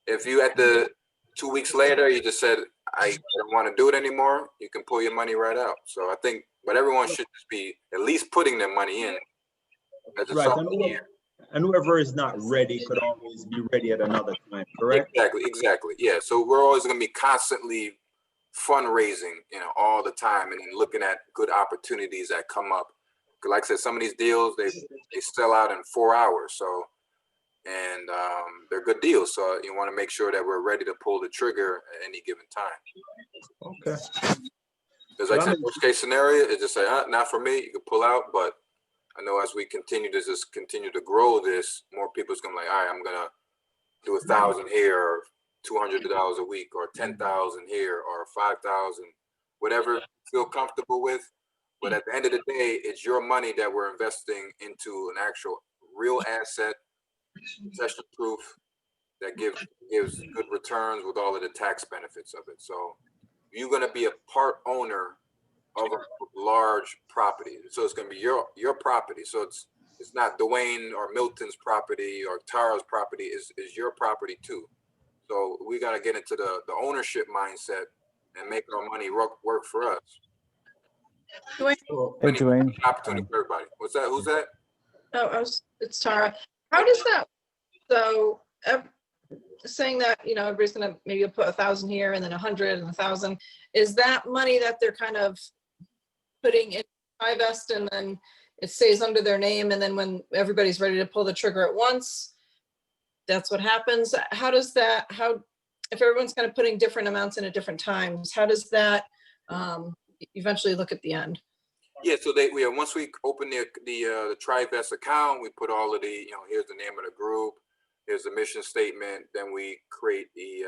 if you at the 2 weeks later you just said I don't want to do it anymore, you can pull your money right out. So I think, but everyone should just be at least putting their money in. Right, and whoever is not ready could always be ready at another time, correct? Exactly. Yeah. So we're always going to be constantly fundraising, you know, all the time, and then looking at good opportunities that come up. Like I said, some of these deals they sell out in 4 hours. So, and they're good deals. So you want to make sure that we're ready to pull the trigger at any given time. Okay. Because like I said, worst case scenario is just say, not for me. You can pull out, but I know as we continue to grow this, more people's gonna be like, all right, I'm gonna do 1,000 here, or $200 a week, or 10,000 here, or 5,000, whatever you feel comfortable with. But at the end of the day, it's your money that we're investing into an actual real asset, recession proof, that gives good returns with all of the tax benefits of it. So you're gonna be a part owner of a large property. So it's going to be your property. So it's not Dwaine or Milton's property or Tara's property, is your property too. So we got to get into the ownership mindset and make our money work for us. Hey, Dwaine. Opportunity for everybody. What's that? Who's that? Oh, it's Tara. How does that, so saying that, you know, everybody's gonna maybe put 1,000 here and then 100 and 1,000, is that money that they're kind of putting in TriVest and then it stays under their name, and then when everybody's ready to pull the trigger at once, that's what happens? How does that, if everyone's kind of putting different amounts in at different times, how does that eventually look at the end? Yeah, so once we open the TriVest account, we put all of the, you know, here's the name of the group, here's the mission statement, then we create the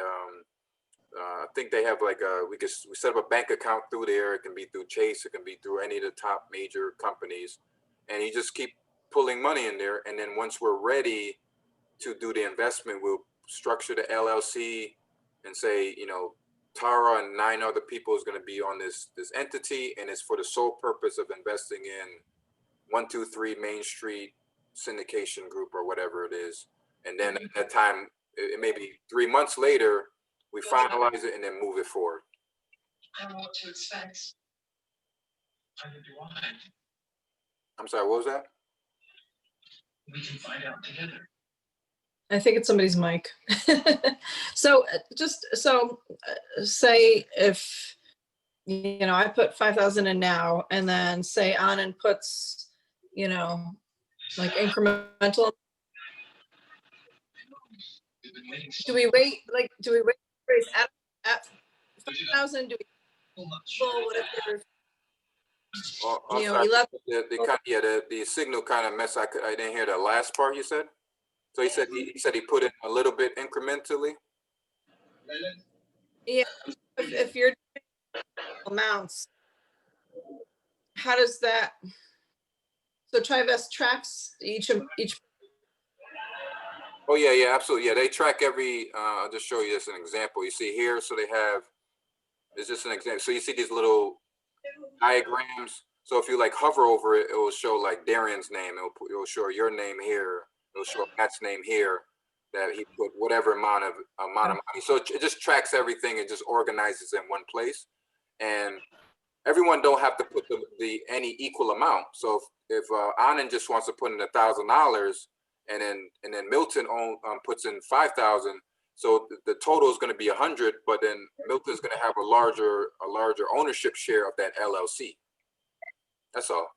I think they have like we set up a bank account through there. It can be through Chase, it can be through any of the top major companies, and you just keep pulling money in there. And then once we're ready to do the investment, we'll structure the LLC and say, you know, Tara and 9 other people is going to be on this entity, and it's for the sole purpose of investing in 123 Main Street syndication group or whatever it is. And then at that time, it may be 3 months later, we finalize it and then move it forward. I don't know what to expect. Neither do I. I'm sorry, what was that? We can find out together. I think it's somebody's mic. So say if, you know, I put 5,000 in now, and then say Anand puts, you know, like incremental. Do we wait raise at 5,000? Do we pull what if there's, you know, 11? The signal kind of messed. I didn't hear the last part you said. So he said he put in a little bit incrementally. Yeah, if you're doing amounts, how does that? So TriVest tracks each. Oh yeah, absolutely. Yeah, they track every. I'll just show you this an example. You see here, so they have. It's just an example. So you see these little diagrams. So if you like hover over it, it will show like Darian's name. It will show your name here. It'll show Matt's name here. That he put whatever amount of money. So it just tracks everything and just organizes in one place. And everyone don't have to put any equal amount. So if Anand just wants to put in $1,000, and then Milton puts in 5,000. So the total is going to be 100, but then Milton's going to have a larger ownership share of that LLC. That's all.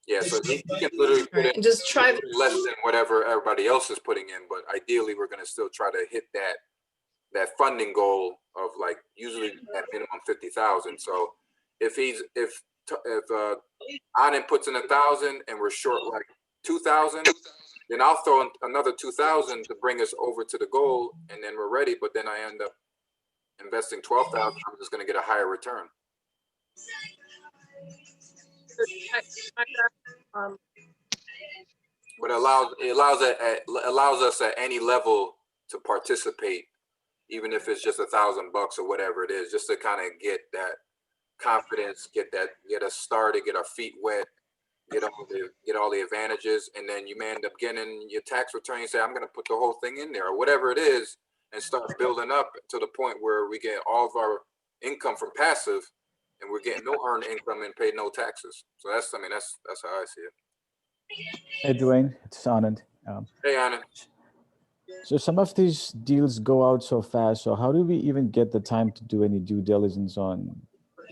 Yeah, so he can literally put in just try less than whatever everybody else is putting in, but ideally we're going to still try to hit that funding goal of like usually at minimum 50,000. So if Anand puts in 1,000 and we're short like 2,000, then I'll throw in another 2,000 to bring us over to the goal, and then we're ready. But then I end up investing 12,000. I'm just going to get a higher return. But it allows us at any level to participate, even if it's just $1,000 or whatever it is, just to kind of get that confidence, get us started, get our feet wet, get all the advantages, and then you may end up getting your tax return. You say, I'm going to put the whole thing in there, or whatever it is, and start building up to the point where we get all of our income from passive, and we're getting no earned income and pay no taxes. So that's how I see it. Hey, Dwaine, it's Anand. Hey, Anand. So some of these deals go out so fast. So how do we even get the time to do any due diligence on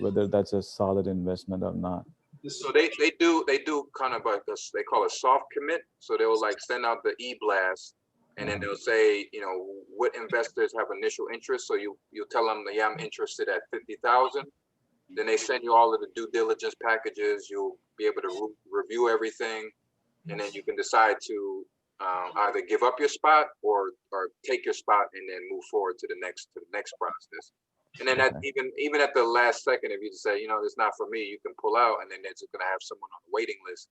whether that's a solid investment or not? So they do kind of like this, they call it soft commit. So they'll like send out the e-blast, and then they'll say, you know, what investors have initial interest. So you'll tell them that, yeah, I'm interested at 50,000. Then they send you all of the due diligence packages. You'll be able to review everything, and then you can decide to either give up your spot or take your spot and then move forward to the next process. And then even at the last second, if you say, you know, it's not for me, you can pull out, and then it's going to have someone on the waiting list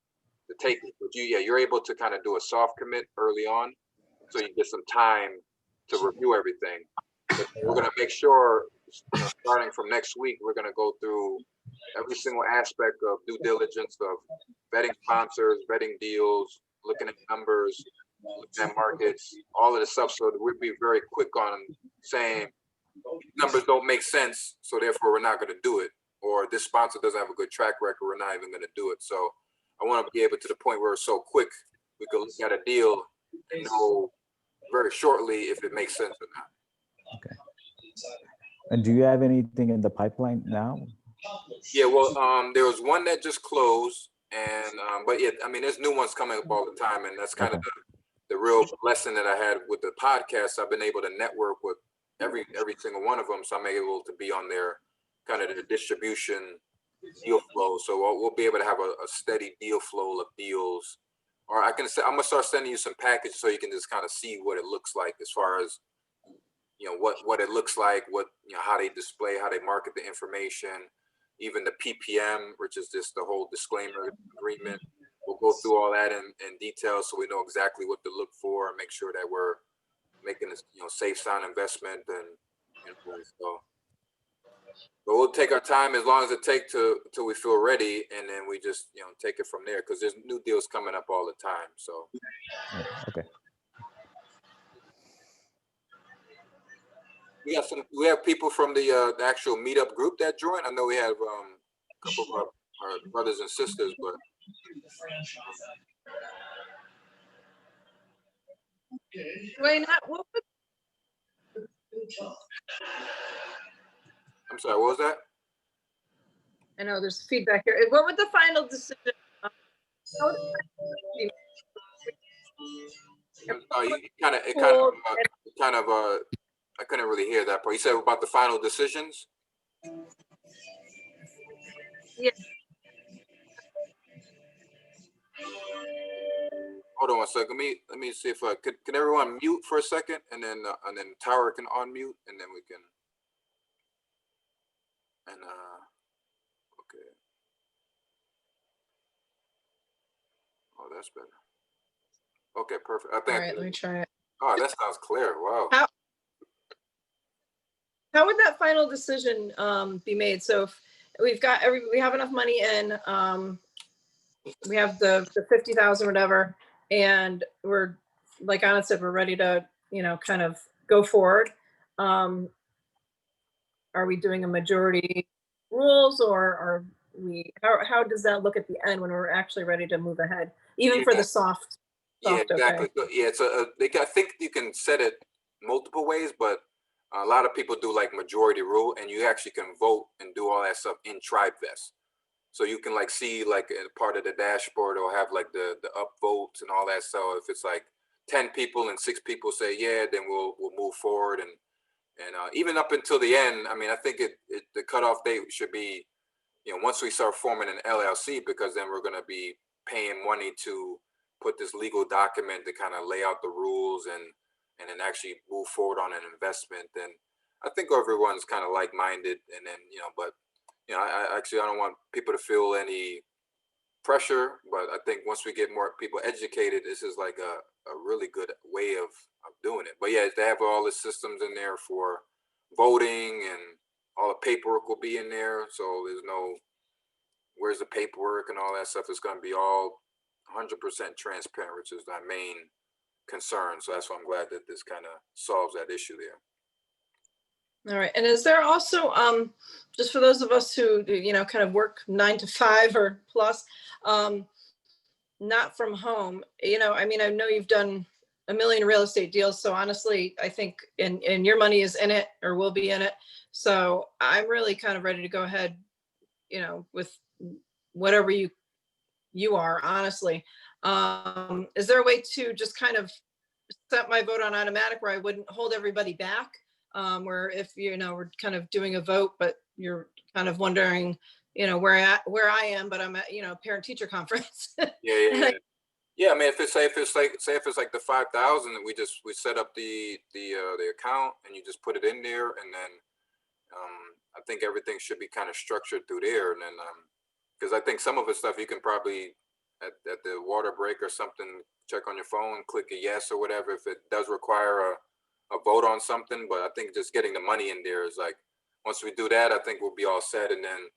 to take it. But you're able to kind of do a soft commit early on, so you get some time to review everything. But we're going to make sure, you know, starting from next week, we're going to go through every single aspect of due diligence, of vetting sponsors, vetting deals, looking at numbers, looking at markets, all of the stuff. So we'd be very quick on saying numbers don't make sense, so therefore we're not going to do it. Or this sponsor doesn't have a good track record, we're not even going to do it. So I want to be able to the point where it's so quick, we can look at a deal and know very shortly if it makes sense or not. Okay. And do you have anything in the pipeline now? Yeah, well, there was one that just closed, and but yeah, I mean, there's new ones coming up all the time, and that's kind of the real blessing that I had with the podcast. I've been able to network with every single one of them, so I'm able to be on their kind of the distribution deal flow. So we'll be able to have a steady deal flow of deals, or I'm gonna start sending you some packages so you can just kind of see what it looks like as far as, you know, what it looks like, what, you know, how they display, how they market the information, even the PPM, which is just the whole disclaimer agreement. We'll go through all that in detail, so we know exactly what to look for and make sure that we're making this, you know, safe, sound investment. And so, but we'll take our time as long as it takes till we feel ready, and then we just, you know, take it from there, because there's new deals coming up all the time. So Okay. We have people from the actual Meetup group that joined. I know we have a couple of our brothers and sisters, but Dwaine, what was I'm sorry, what was that? I know there's feedback here. What would the final decision? How would You kind of I couldn't really hear that part. You said about the final decisions. Yeah. Hold on one second. Let me see if can everyone mute for a second, and then Tower can unmute, and then we can. And okay. Oh, that's better. Okay, perfect. I think. All right, let me try it. Oh, that sounds clear. Wow. How would that final decision be made? So if we have enough money in, we have the 50,000 whatever, and we're, like Anna said, we're ready to, you know, kind of go forward. Are we doing a majority rules, or are we, how does that look at the end when we're actually ready to move ahead, even for the soft? Yeah, exactly. Okay. Yeah, so I think you can set it multiple ways, but a lot of people do like majority rule, and you actually can vote and do all that stuff in TribeVest. So you can like see like a part of the dashboard, or have like the up votes and all that. So if it's like 10 people and 6 people say yeah, then we'll move forward, and even up until the end. I mean, I think the cutoff date should be, you know, once we start forming an LLC, because then we're going to be paying money to put this legal document to kind of lay out the rules and then actually move forward on an investment, then I think everyone's kind of like-minded. And then, but I don't want people to feel any pressure, but I think once we get more people educated, this is like a really good way of doing it. But yeah, they have all the systems in there for voting, and all the paperwork will be in there. So there's no, where's the paperwork and all that stuff. It's going to be all 100% transparent, which is our main concern. So that's why I'm glad that this kind of solves that issue there. All right. And is there also, just for those of us who, kind of work 9 to 5 or plus, not from home, I know you've done a million real estate deals. So honestly, I think, and your money is in it or will be in it. So I'm really kind of ready to go ahead, with whatever you are, honestly. Is there a way to just kind of set my vote on automatic where I wouldn't hold everybody back? Where if, we're kind of doing a vote, but you're kind of wondering, where I am, but I'm at, parent teacher conference. Yeah. I mean, if it's like the 5,000, we set up the account and you just put it in there, and then I think everything should be kind of structured through there. And then because I think some of the stuff you can probably at the water break or something, check on your phone, click a yes or whatever if it does require a vote on something. But I think just getting the money in there is like, once we do that, I think we'll be all set. And then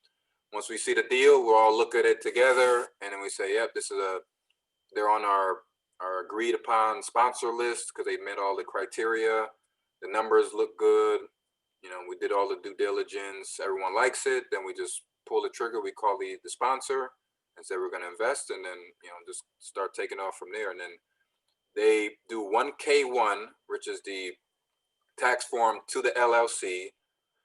once we see the deal, we'll all look at it together, and then we say, yep, they're on our agreed upon sponsor list because they met all the criteria. The numbers look good. We did all the due diligence. Everyone likes it. Then we just pull the trigger. We call the sponsor and say we're going to invest, and then just start taking off from there. And then they do 1K1, which is the tax form to the LLC,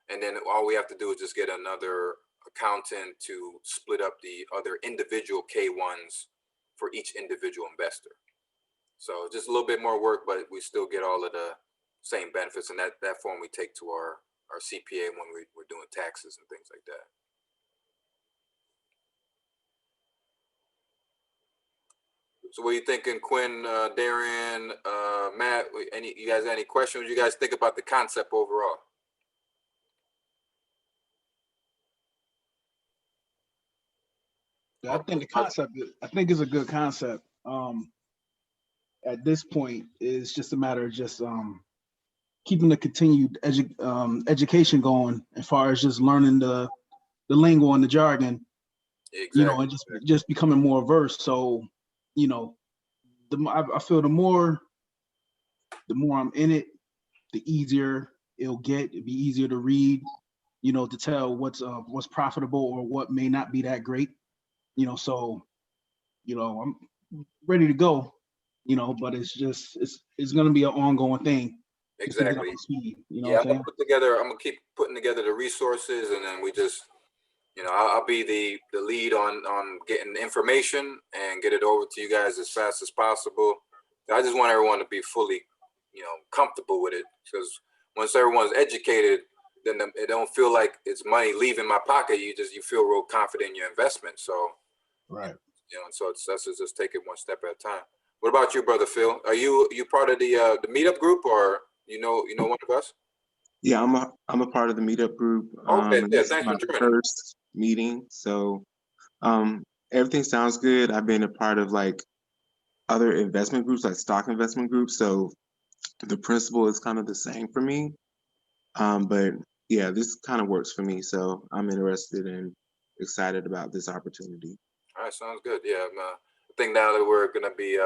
and then all we have to do is just get another accountant to split up the other individual K1s for each individual investor. So just a little bit more work, but we still get all of the same benefits, and that form we take to our CPA when we're doing taxes and things like that. So what are you thinking, Quinn, Darian, Matt? You guys any questions? What do you guys think about the concept overall? I think the concept is a good concept. At this point, it's just a matter of just keeping the continued education going as far as just learning the lingo and the jargon, Exactly. and just becoming more versed. So, I feel the more I'm in it, the easier it'll get. It'll be easier to read, to tell what's profitable or what may not be that great. So, I'm ready to go, but it's going to be an ongoing thing. Exactly. Speed, I'm gonna keep putting together the resources, and then we just, I'll be the lead on getting information and get it over to you guys as fast as possible. I just want everyone to be fully, comfortable with it, because once everyone's educated, then it don't feel like it's money leaving my pocket. You feel real confident in your investment. So, right. So that's just take it one step at a time. What about you, brother Phil? Are you part of the Meetup group, or one of us? Yeah, I'm a part of the Meetup group. Okay, this thanks is my for joining. first meeting, so everything sounds good. I've been a part of like other investment groups, like stock investment groups, so the principle is kind of the same for me. But yeah, this kind of works for me, so I'm interested and excited about this opportunity. All right, sounds good. Yeah, I think now that we're gonna be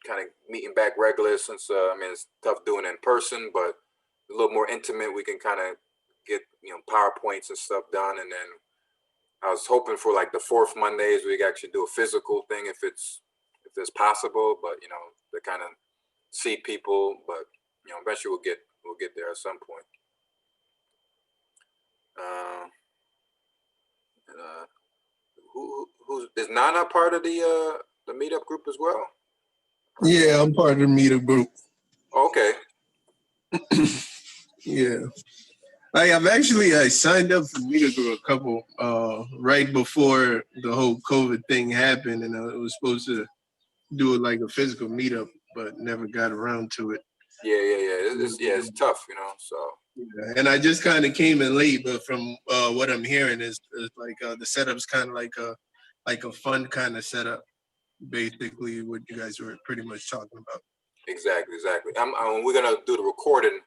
kind of meeting back regular, since it's tough doing it in person, but a little more intimate, we can kind of get PowerPoints and stuff done. And then I was hoping for like the fourth Mondays we could actually do a physical thing if it's possible, but to kind of see people. But eventually we'll get there at some point. Who is Nana part of the Meetup group as well? Yeah, I'm part of the Meetup group. Okay. Yeah. I've actually signed up for Meetup group a couple right before the whole COVID thing happened, and I was supposed to do it like a physical meetup, but never got around to it. Yeah. It's tough, you know. So. Yeah, and I just kind of came in late, but from what I'm hearing is like the setup's kind of like a fun kind of setup, basically what you guys were pretty much talking about. Exactly. We're gonna do the recording,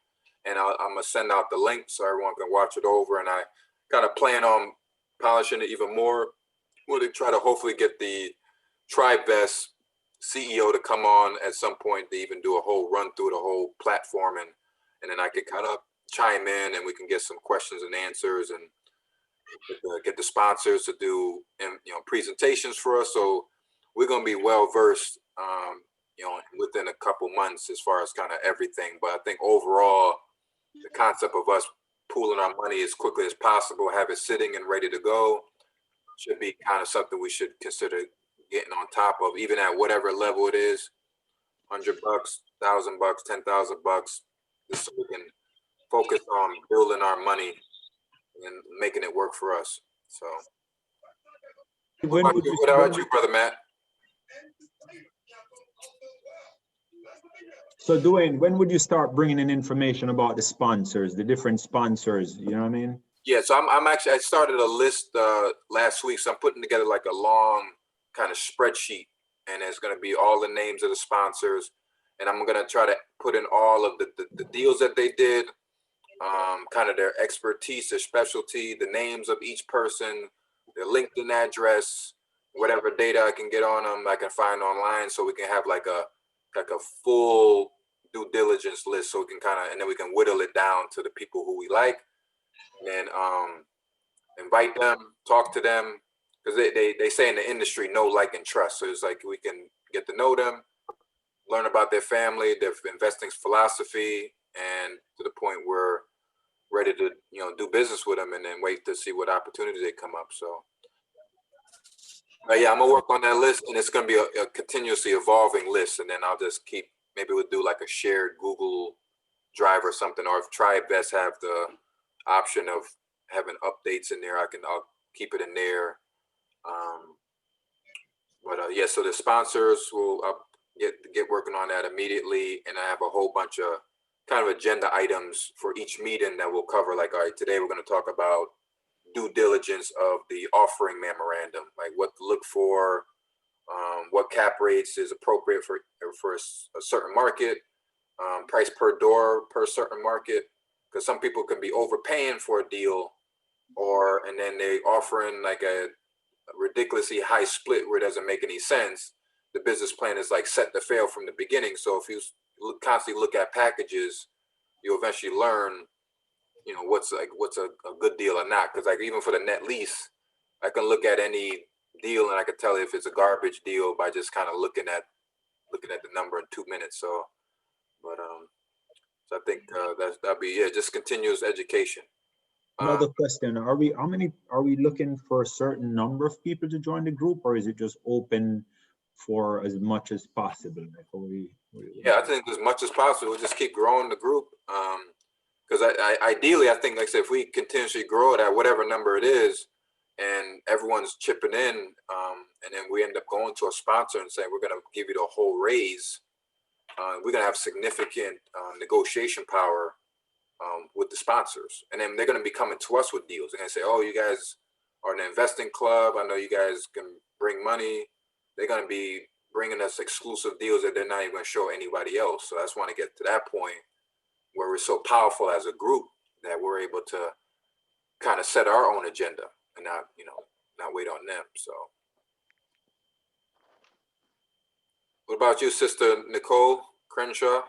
and I'm gonna send out the link so everyone can watch it over. And I kind of plan on polishing it even more. We'll try to hopefully get the TribeVest CEO to come on at some point to even do a whole run through the whole platform, and then I can kind of chime in, and we can get some questions and answers, and get the sponsors to do presentations for us. So we're gonna be well versed, within a couple months as far as kind of everything. But I think overall, the concept of us pooling our money as quickly as possible, have it sitting and ready to go, should be kind of something we should consider getting on top of, even at whatever level it is, $100, $1,000, $10,000, just so we can focus on building our money and making it work for us. So, what about you, Brother Matt? So Dwaine, when would you start bringing in information about the sponsors, the different sponsors? You know what I mean? Yeah, so I started a list last week. So I'm putting together like a long kind of spreadsheet, and it's going to be all the names of the sponsors, and I'm going to try to put in all of the deals that they did, kind of their expertise, their specialty, the names of each person, their LinkedIn address, whatever data I can get on them, I can find online, so we can have like a full due diligence list, so we can and then we can whittle it down to the people who we like, and invite them, talk to them, because they say in the industry, know, like, and trust. So it's like we can get to know them, learn about their family, their investing philosophy, and to the point where we're ready to do business with them, and then wait to see what opportunities they come up. So yeah, I'm gonna work on that list, and it's gonna be a continuously evolving list, and then I'll just maybe we'll do like a shared Google Drive or something, or if TribeVest have the option of having updates in there, I'll keep it in there. Yeah, so the sponsors will get working on that immediately, and I have a whole bunch of kind of agenda items for each meeting that we'll cover. Like, all right, today we're going to talk about due diligence of the offering memorandum, like what to look for, what cap rates is appropriate for a certain market, price per door per certain market, because some people can be overpaying for a deal, and then they offering like a ridiculously high split where it doesn't make any sense. The business plan is like set to fail from the beginning. So if you constantly look at packages, you'll eventually learn, what's a good deal or not. Because like even for the net lease, I can look at any deal and I can tell if it's a garbage deal by just kind of looking at the number in 2 minutes. So, so I think that'll be just continuous education. Another question: Are we looking for a certain number of people to join the group, or is it just open for as much as possible? Yeah, I think as much as possible. We'll just keep growing the group. Because ideally, I think, like I said, if we continuously grow it at whatever number it is, and everyone's chipping in, and then we end up going to a sponsor and saying we're going to give you the whole raise, we're going to have significant negotiation power with the sponsors, and then they're going to be coming to us with deals. They're going to say, "Oh, you guys are an investing club. I know you guys can bring money." They're going to be bringing us exclusive deals that they're not even going to show anybody else. So I just want to get to that point where we're so powerful as a group that we're able to kind of set our own agenda and not wait on them. So, what about you, Sister Nicole Crenshaw?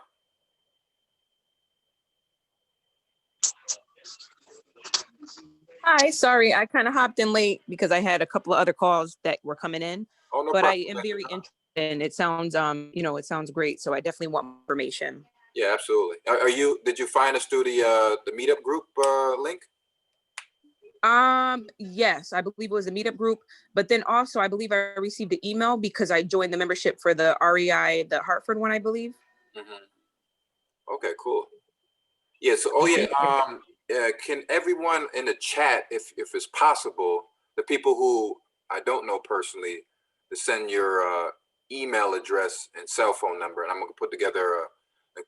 Hi, sorry, I kind of hopped in late because I had a couple of other calls that were coming in. Oh, no but problem. I am very interested, and it sounds, it sounds great. So I definitely want more information. Yeah, absolutely. Did you find us through the Meetup group link? Yes, I believe it was a Meetup group, but then also I believe I received an email because I joined the membership for the REI, the Hartford one, I believe. Mm-hmm. Okay, cool. Yeah. So, can everyone in the chat, if it's possible, the people who I don't know personally, to send your email address and cell phone number, and I'm gonna put together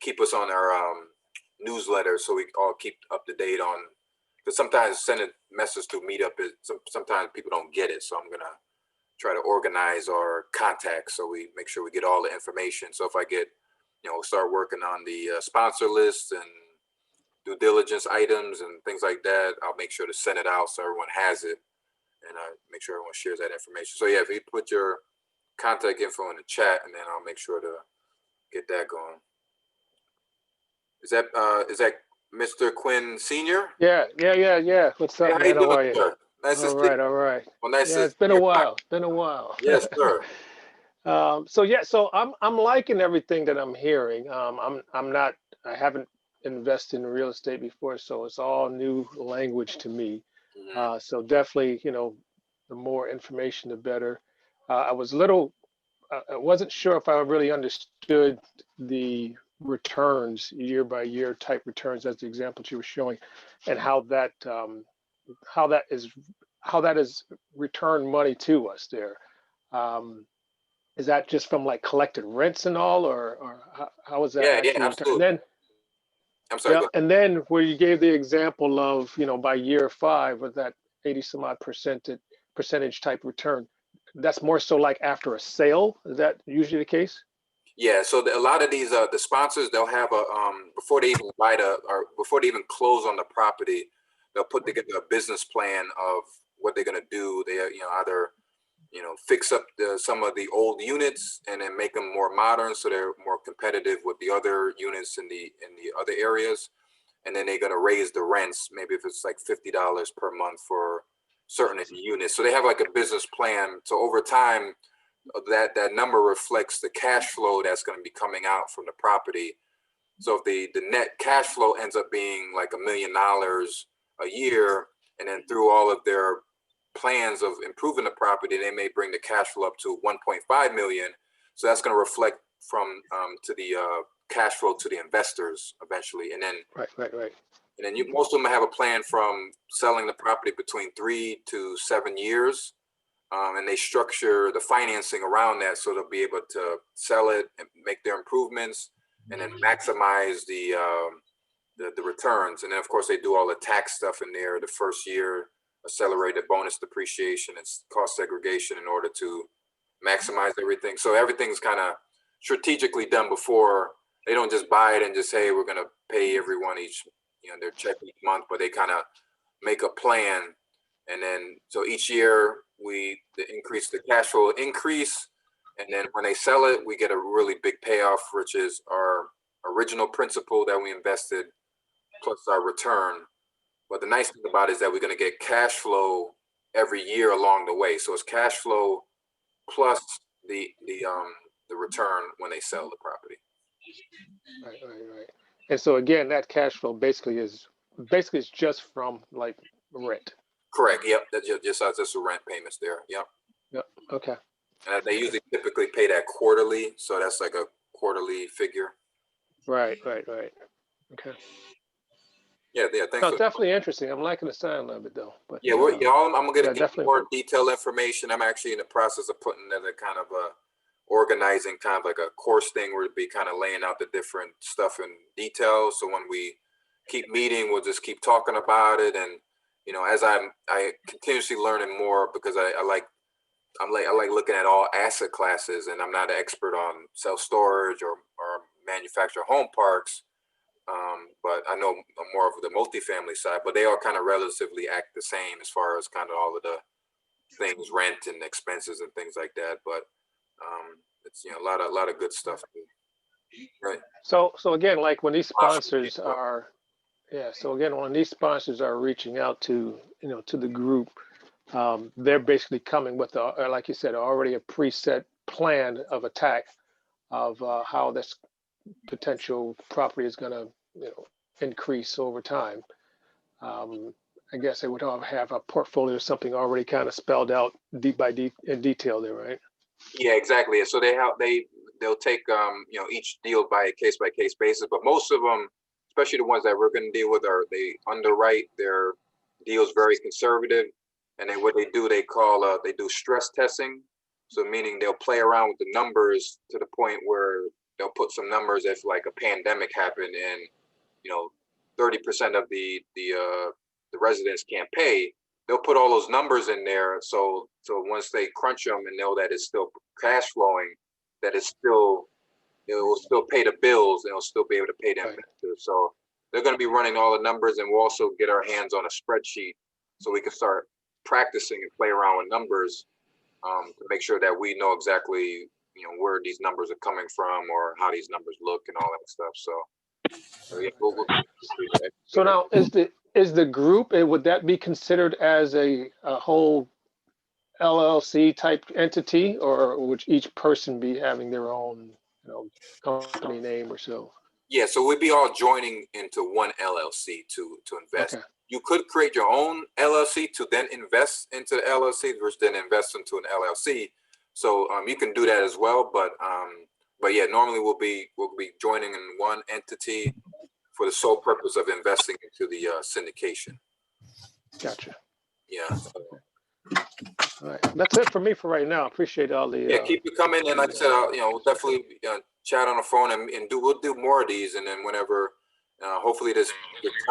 keep us on our newsletter so we all keep up to date on. Because sometimes sending messages through Meetup is sometimes people don't get it, so I'm gonna try to organize our contacts so we make sure we get all the information. So if I get, start working on the sponsor list and due diligence items and things like that, I'll make sure to send it out so everyone has it, and make sure everyone shares that information. So yeah, if you put your contact info in the chat, and then I'll make sure to get that going. Is that Mr. Quinn Senior? Yeah. What's up, Hey, how man? you How doing, are you? sir? Nice to see you. All right. Well, nice Yeah, to it's been see a you. while. It's been a while. Yes, sir. So I'm liking everything that I'm hearing. I haven't invested in real estate before, so it's all new language to me. Mhm. So definitely, the more information, the better. I wasn't sure if I really understood the returns, year by year type returns, as the examples you were showing, and how that is return money to us there. Is that just from like collected rents and all, or how is that Yeah, actually returned? And absolutely. then, I'm sorry. yeah, Go ahead. and then where you gave the example of, by year 5 with that 80 some odd percentage type return, that's more so like after a sale. Is that usually the case? Yeah, so a lot of these the sponsors, they'll have a before they even or before they even close on the property, they'll put together a business plan of what they're gonna do. They either fix up some of the old units and then make them more modern so they're more competitive with the other units in the other areas, and then they're gonna raise the rents. Maybe if it's like $50 per month for certain units. So they have like a business plan. So over time, that number reflects the cash flow that's going to be coming out from the property. So if the net cash flow ends up being like $1 million a year, and then through all of their plans of improving the property, they may bring the cash flow up to 1.5 million. So that's going to reflect from to the cash flow to the investors eventually, and then Right. and then most of them have a plan from selling the property between 3 to 7 years. And they structure the financing around that so they'll be able to sell it and make their improvements and then maximize the returns. And then of course they do all the tax stuff in there the first year, accelerated bonus depreciation and cost segregation in order to maximize everything. So everything's kind of strategically done before. They don't just buy it and just say we're going to pay everyone their check each month, but they kind of make a plan. And then, so each year the cash flow increase. And then when they sell it, we get a really big payoff, which is our original principal that we invested plus our return. But the nice thing about it is that we're going to get cash flow every year along the way. So it's cash flow plus the return when they sell the property. Right. And so again, that cash flow basically is just from like rent. Correct. Yep. That's just the rent payments there. Yep. Okay. And they usually typically pay that quarterly, so that's like a quarterly figure. Right. Okay. Yeah. Thanks. No, definitely interesting. I'm liking the sound of it though. But yeah, I'm gonna get definitely more detailed information. I'm actually in the process of putting together kind of organizing kind of like a course thing where it'd be kind of laying out the different stuff in detail. So when we keep meeting, we'll just keep talking about it. And as I continuously learning more because I like looking at all asset classes, and I'm not an expert on self-storage or manufactured home parks, but I know more of the multifamily side, but they all kind of relatively act the same as far as kind of all of the things, rent and expenses and things like that. But it's a lot of good stuff. Right. So again, like when these sponsors are, when these sponsors are reaching out to to the group, they're basically coming with like you said, already a preset plan of attack of how this potential property is going to increase over time. I guess they would all have a portfolio or something already kind of spelled out in detail there, right? Yeah, exactly. So they'll take each deal by case basis, but most of them, especially the ones that we're going to deal with, they underwrite their deals very conservative, and then what they do, they do stress testing. So meaning they'll play around with the numbers to the point where they'll put some numbers if like a pandemic happened and, you know, 30% of the residents can't pay. They'll put all those numbers in there. So once they crunch them and know that it's still cash flowing, that it's still, it will still pay the bills and it'll still be able to pay the investors. So they're going to be running all the numbers, and we'll also get our hands on a spreadsheet so we can start practicing and play around with numbers to make sure that we know exactly, you know, where these numbers are coming from or how these numbers look and all that stuff. So yeah, So now is the group, would that be considered as a whole LLC type entity, or would each person be having their own, you know, company name or so? Yeah, so we'd be all joining into one LLC to invest. Okay. You could create your own LLC to then invest into the LLC versus then invest into an LLC. So you can do that as well, but yeah, normally we'll be joining in one entity for the sole purpose of investing into the syndication. Gotcha. Yeah. So. All right, that's it for me for right now. Appreciate all the. Yeah, keep it coming, and like I said, you know, we'll definitely chat on the phone and we'll do more of these, and then whenever, hopefully the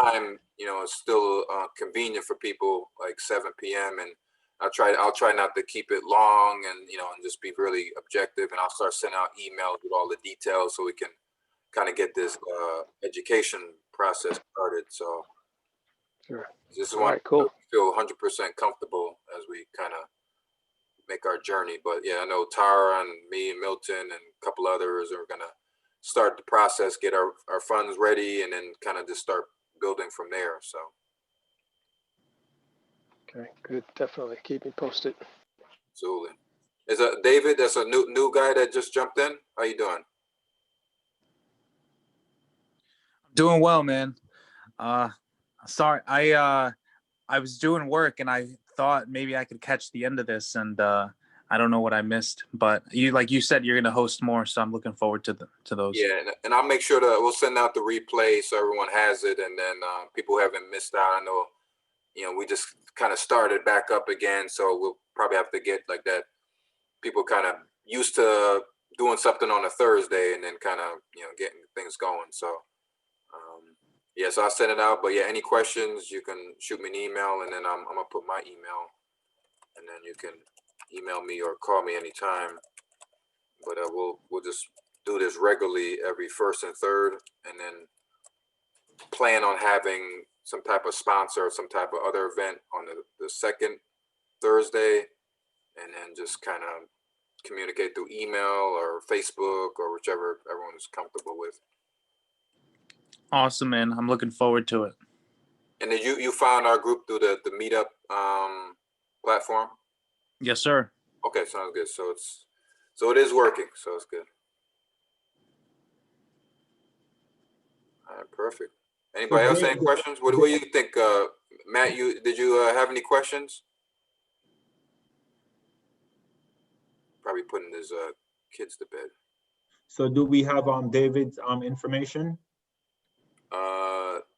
time, you know, is still convenient for people, like 7 p.m. and I'll try not to keep it long, and you know, and just be really objective, and I'll start sending out emails with all the details so we can kind of get this education process started. So sure. Just all want right, cool. to feel 100% comfortable as we kind of make our journey. But yeah, I know Tara and me and Milton and a couple others are gonna start the process, get our funds ready, and then kind of just start building from there. So Okay, good. Definitely keep me posted. absolutely. Is David? That's a new guy that just jumped in. How you doing? Doing well, man. Sorry, I was doing work and I thought maybe I could catch the end of this, and I don't know what I missed. But like you said, you're gonna host more, so I'm looking forward to those. Yeah, and I'll make sure we'll send out the replay so everyone has it, and then people haven't missed out. I know, you know, we just kind of started back up again, so we'll probably have to get like that. People kind of used to doing something on a Thursday and then kind of, you know, getting things going. So yeah, so I'll send it out. But yeah, any questions, you can shoot me an email, and then I'm gonna put my email, and then you can email me or call me anytime. But we'll just do this regularly every first and third, and then plan on having some type of sponsor or some type of other event on the second Thursday, and then just kind of communicate through email or Facebook or whichever everyone is comfortable with. Awesome, man. I'm looking forward to it. And then you found our group through the Meetup platform? Yes, sir. Okay, sounds good. So it is working, so it's good. All right, perfect. Anybody else any questions? What do you think, Matt? Did you have any questions? Probably putting his kids to bed. So do we have David's information?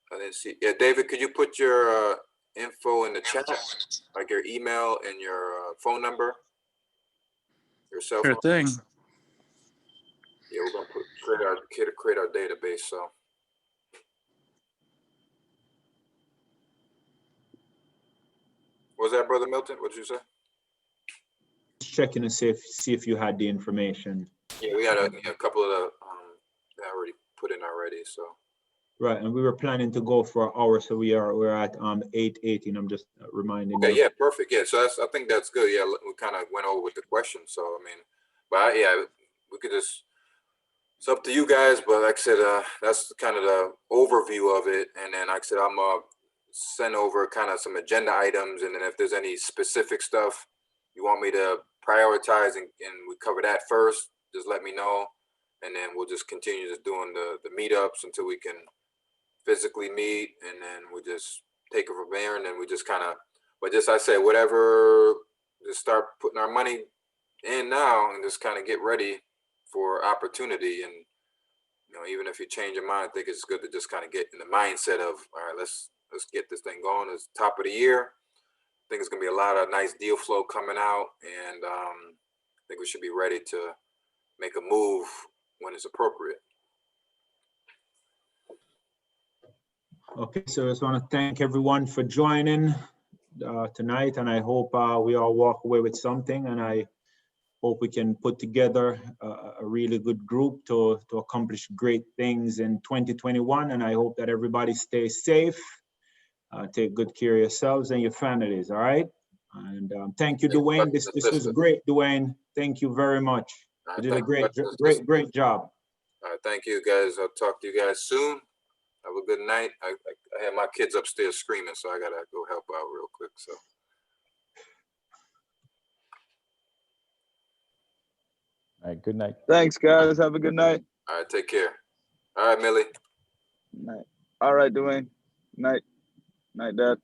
I didn't see. Yeah, David, could you put your info in the chat, like your email and your phone number, your cell phone? Sure thing. Yeah, we're gonna create our database. So. What was that, Brother Milton? What did you say? Checking to see if you had the information. Yeah, we had a couple of the that I already put in already. So. Right, and we were planning to go for an hour, so we're at 8:18. I'm just reminding. Okay, you. yeah, perfect. Yeah, so I think that's good. Yeah, we kind of went over with the questions. So I mean, but yeah, we could just. It's up to you guys, but like I said, that's kind of the overview of it. And then like I said, I'm send over kind of some agenda items, and then if there's any specific stuff you want me to prioritize and we cover that first, just let me know, and then we'll just continue just doing the meetups until we can physically meet, and then we just take it from there, and then we just kind of, but just I say whatever, just start putting our money in now and just kind of get ready for opportunity. And you know, even if you change your mind, I think it's good to just kind of get in the mindset of, all right, let's get this thing going. It's top of the year. I think it's gonna be a lot of nice deal flow coming out, and think we should be ready to make a move when it's appropriate. Okay, so I just want to thank everyone for joining tonight, and I hope we all walk away with something, and I hope we can put together a really good group to accomplish great things in 2021, and I hope that everybody stays safe, take good care of yourselves and your families, all right? And thank you, Dwaine. This was great, Dwaine. Thank you very much. You did a great job. All right, thank you guys. I'll talk to you guys soon. Have a good night. I have my kids upstairs screaming, so I gotta go help out real quick. So. All right, good night. Thanks, guys. Have a good night. All right, take care. All right, Millie. Night. All right, Dwaine. Night. Night, Dad.